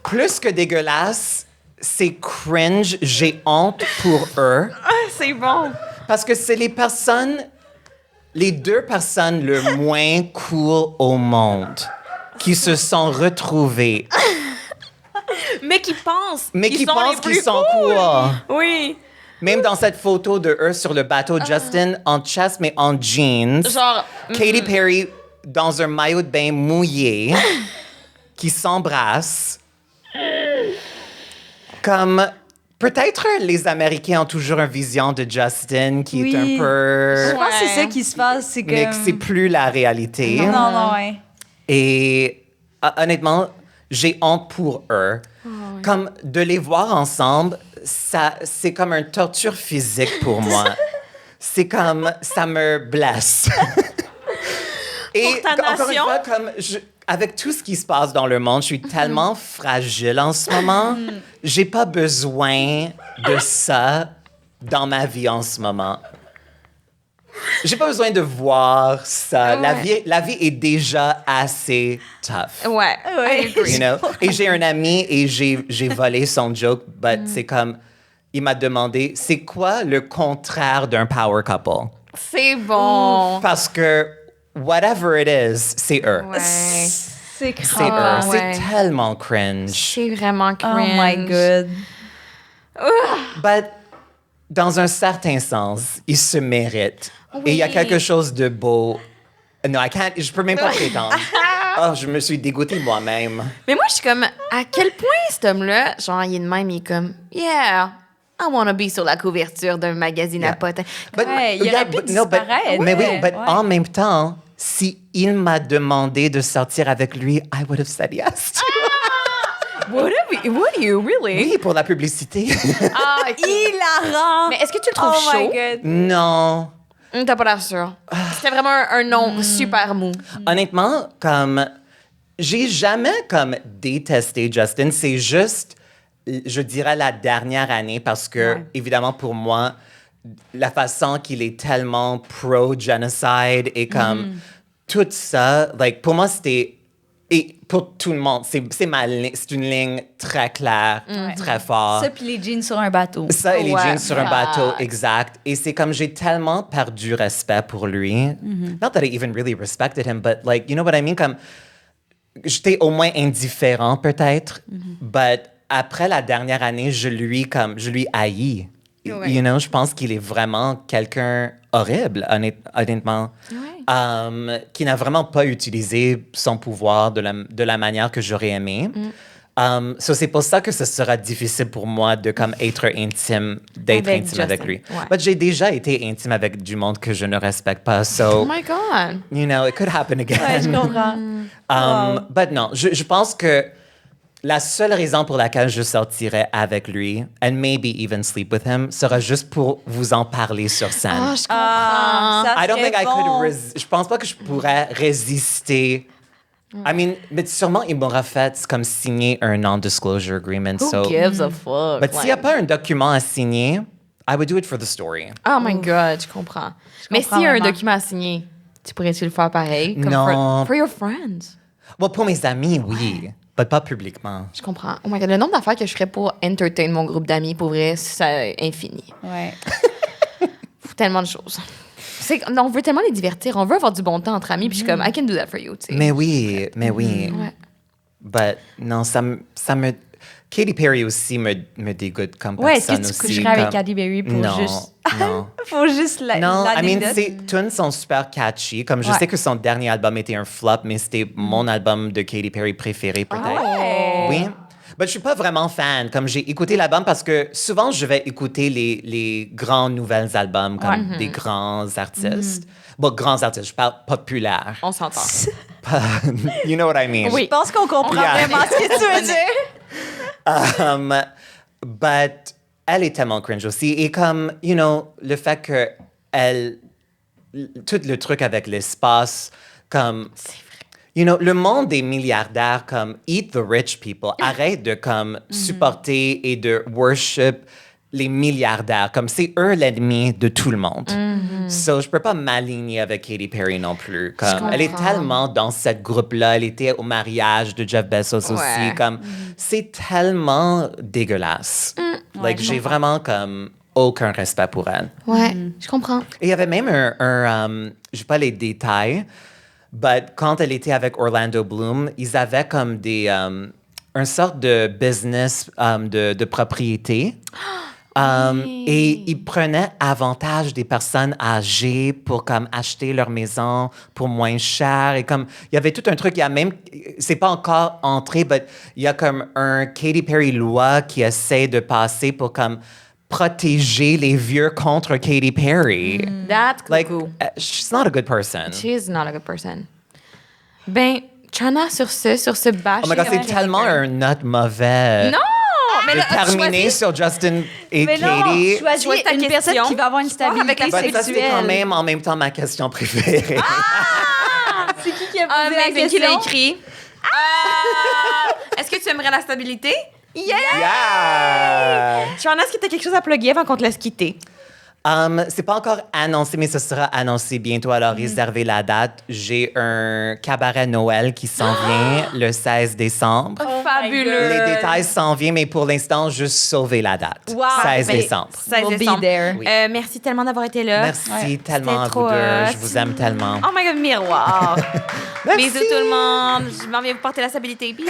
Plus que dégueulasse, c'est cringe. J'ai honte pour eux. C'est bon. Parce que c'est les deux personnes le moins cool au monde qui se sont retrouvées, Mais qui pensent. mais qui sont pensent les qu'ils plus sont cool. Oui. Même dans cette photo de eux sur le bateau, Justin en chest mais en jeans. Genre. Katy Perry dans un maillot de bain mouillé qui s'embrasse. Comme peut-être les Américains ont toujours une vision de Justin qui est un Je peu... pense que c'est ça qui se passe. C'est Mais que comme... c'est plus la réalité. Non, ouais. Et honnêtement, j'ai honte pour eux. Comme de les voir ensemble, c'est comme une torture physique pour moi. C'est comme, ça me blesse. Et Pour ta encore une nation? fois, avec tout ce qui se passe dans le monde, je suis tellement fragile en ce moment. J'ai pas besoin de ça dans ma vie en ce moment. J'ai pas besoin de voir ça. Ouais. La vie est déjà assez tough. Ouais. Ouais. I agree. You know? Et j'ai un ami et j'ai volé son joke, but c'est comme, il m'a demandé, c'est quoi le contraire d'un power couple? C'est bon. Parce que whatever it is, c'est eux. Ouais. C'est C'est grave. eux. ouais. C'est tellement cringe. C'est vraiment Oh cringe. my God. But dans un certain sens, ils se méritent. Et il y a Oui. quelque chose de beau. Non, je peux même pas prétendre. Oh, je me suis dégoûtée moi-même. Mais moi, je suis comme, à quel point cet homme-là, genre, il est de même, il est comme, yeah, I want to be sur la couverture d'un magazine à potins. But- Ouais, il aurait pu disparaître. Mais oui, Ouais, but ouais. en même temps, si il m'a demandé de sortir avec lui, I would have said yes. Would you really? Oui, pour la publicité. Ah, Hilarant! mais est-ce que tu le trouves Oh my chaud? God. Non. T'as pas l'air sûr. C'était vraiment un nom super mou. Honnêtement, comme j'ai jamais comme détesté Justin, c'est juste, je dirais la dernière année parce que évidemment pour moi, la façon qu'il est tellement pro-genocide et comme tout ça, like pour moi c'était et pour tout le monde, c'est c'est une ligne très claire, très forte. Ça, puis les jeans sur un bateau. Ça et les Ouais. jeans sur un bateau, exact. Et c'est comme j'ai tellement perdu respect pour lui. Not that I even really respected him, but like, you know what I mean? Comme, j'étais au moins indifférent peut-être, but après la dernière année, je lui haïs. Ouais. You know, je pense qu'il est vraiment quelqu'un horrible, honnêtement. Qui n'a vraiment pas utilisé son pouvoir de la manière que j'aurais aimé. So c'est pour ça que ce sera difficile pour moi de comme être intime, d'être Avec intime avec Justin, lui. ouais. Mais j'ai déjà été intime avec du monde que je ne respecte pas. Oh So, my God. you know, it could happen again. Ouais, je comprends. But non, je pense que la seule raison pour laquelle je sortirais avec lui, and maybe even sleep with him, sera juste pour vous en parler sur scène. Ah, je comprends. Ça I don't serait think I bon. could je pense pas que je pourrais résister. I mean, mais sûrement, il m'aura fait comme signer un non-disclosure agreement. Who So, gives a fuck? but s'il n'y a pas un document à signer, I would do it for the story. Oh my God, je comprends. Mais comprends s'il y a un vraiment. document à signer, tu pourrais-tu le faire pareil? Comme Non. For your friends. Well, pour mes amis, oui, but pas publiquement. Je comprends. Oh my God, le nombre d'affaires que je ferais pour entertain mon groupe d'amis, pour vrai, c'est infini. Ouais. Tellement de choses. On veut tellement les divertir. On veut avoir du bon temps entre amis. Puis je suis comme, I can do that for you, tu sais. Mais oui, mais oui. Ouais. But non, ça me... Katy Perry aussi me dégoûte comme Ouais, est-ce que personne tu aussi. coucherais avec comme- Katy Perry pour non, juste... Non. Pour juste Non, I mean, l'anecdote? ses tunes sont super catchy. Comme je Ouais. sais que son dernier album était un flop, mais c'était mon album de Katy Perry préféré, peut-être. ouais. Oui. Mais je suis pas vraiment fan. Comme j'ai écouté l'album parce que souvent, je vais écouter les grands nouvelles albums comme des grands artistes. Bon, grands artistes, je parle populaire. On s'entend. Pas- you know what I mean? Oui. Je pense qu'on comprend Yeah. vraiment ce que tu veux dire. But elle est tellement cringe aussi. Et comme, you know, le fait que tout le truc avec l'espace, comme, you know, le monde des milliardaires, comme, eat the rich people, arrête de, comme, supporter et de worship les milliardaires. Comme, c'est eux l'ennemi de tout le monde. So, je peux pas m'aligner avec Katy Perry non plus. Comme, elle est comprends. tellement dans cette groupe-là. Elle était au mariage de Jeff Bezos aussi. Ouais. Comme, c'est tellement dégueulasse. Like, j'ai vraiment, comme, aucun respect pour elle. Ouais, je comprends. Et il y avait même je sais pas les détails, but quand elle était avec Orlando Bloom, ils avaient comme une sorte de business de propriété. Et ils prenaient avantage des personnes âgées pour comme acheter leur maison pour moins cher. Et comme, il y avait tout un truc, il y a même, c'est pas encore entré, mais il y a comme un Katy Perry loi qui essaie de passer pour comme protéger les vieux contre Katy Perry. That's Like, cool. she's not a good person. She is not a good person. Ben, Chana, sur ce bâche. Oh my God, c'est tellement un note mauvais. Non! Mais De là, terminer choisis- sur Justin et Mais non, Katy. choisis Choisis ta une question. personne qui va avoir une Avec la stabilité But ça, c'est quand sexuelle. même en même temps ma question préférée. C'est qui a Ah, posé la Megan qui l'a question? écrit. Est-ce que tu aimerais la stabilité? Yeah! Chana, est-ce que tu as quelque chose à plugger avant qu'on te laisse quitter? C'est pas encore annoncé, mais ce sera annoncé bientôt. Alors, réservez la date. J'ai un cabaret Noël qui s'en vient le 16 décembre. Fabuleux. Les détails s'en viennent, mais pour l'instant, juste sauver la date. Wow. 16 Ben, décembre. 16 We'll be décembre. there. Oui. Merci tellement d'avoir été là. Merci tellement à C'était vous trop deux. hot. Je vous aime tellement. Oh my God, miroir. Merci. Bisous tout le monde. Je m'en viens vous porter la stabilité. Bisous.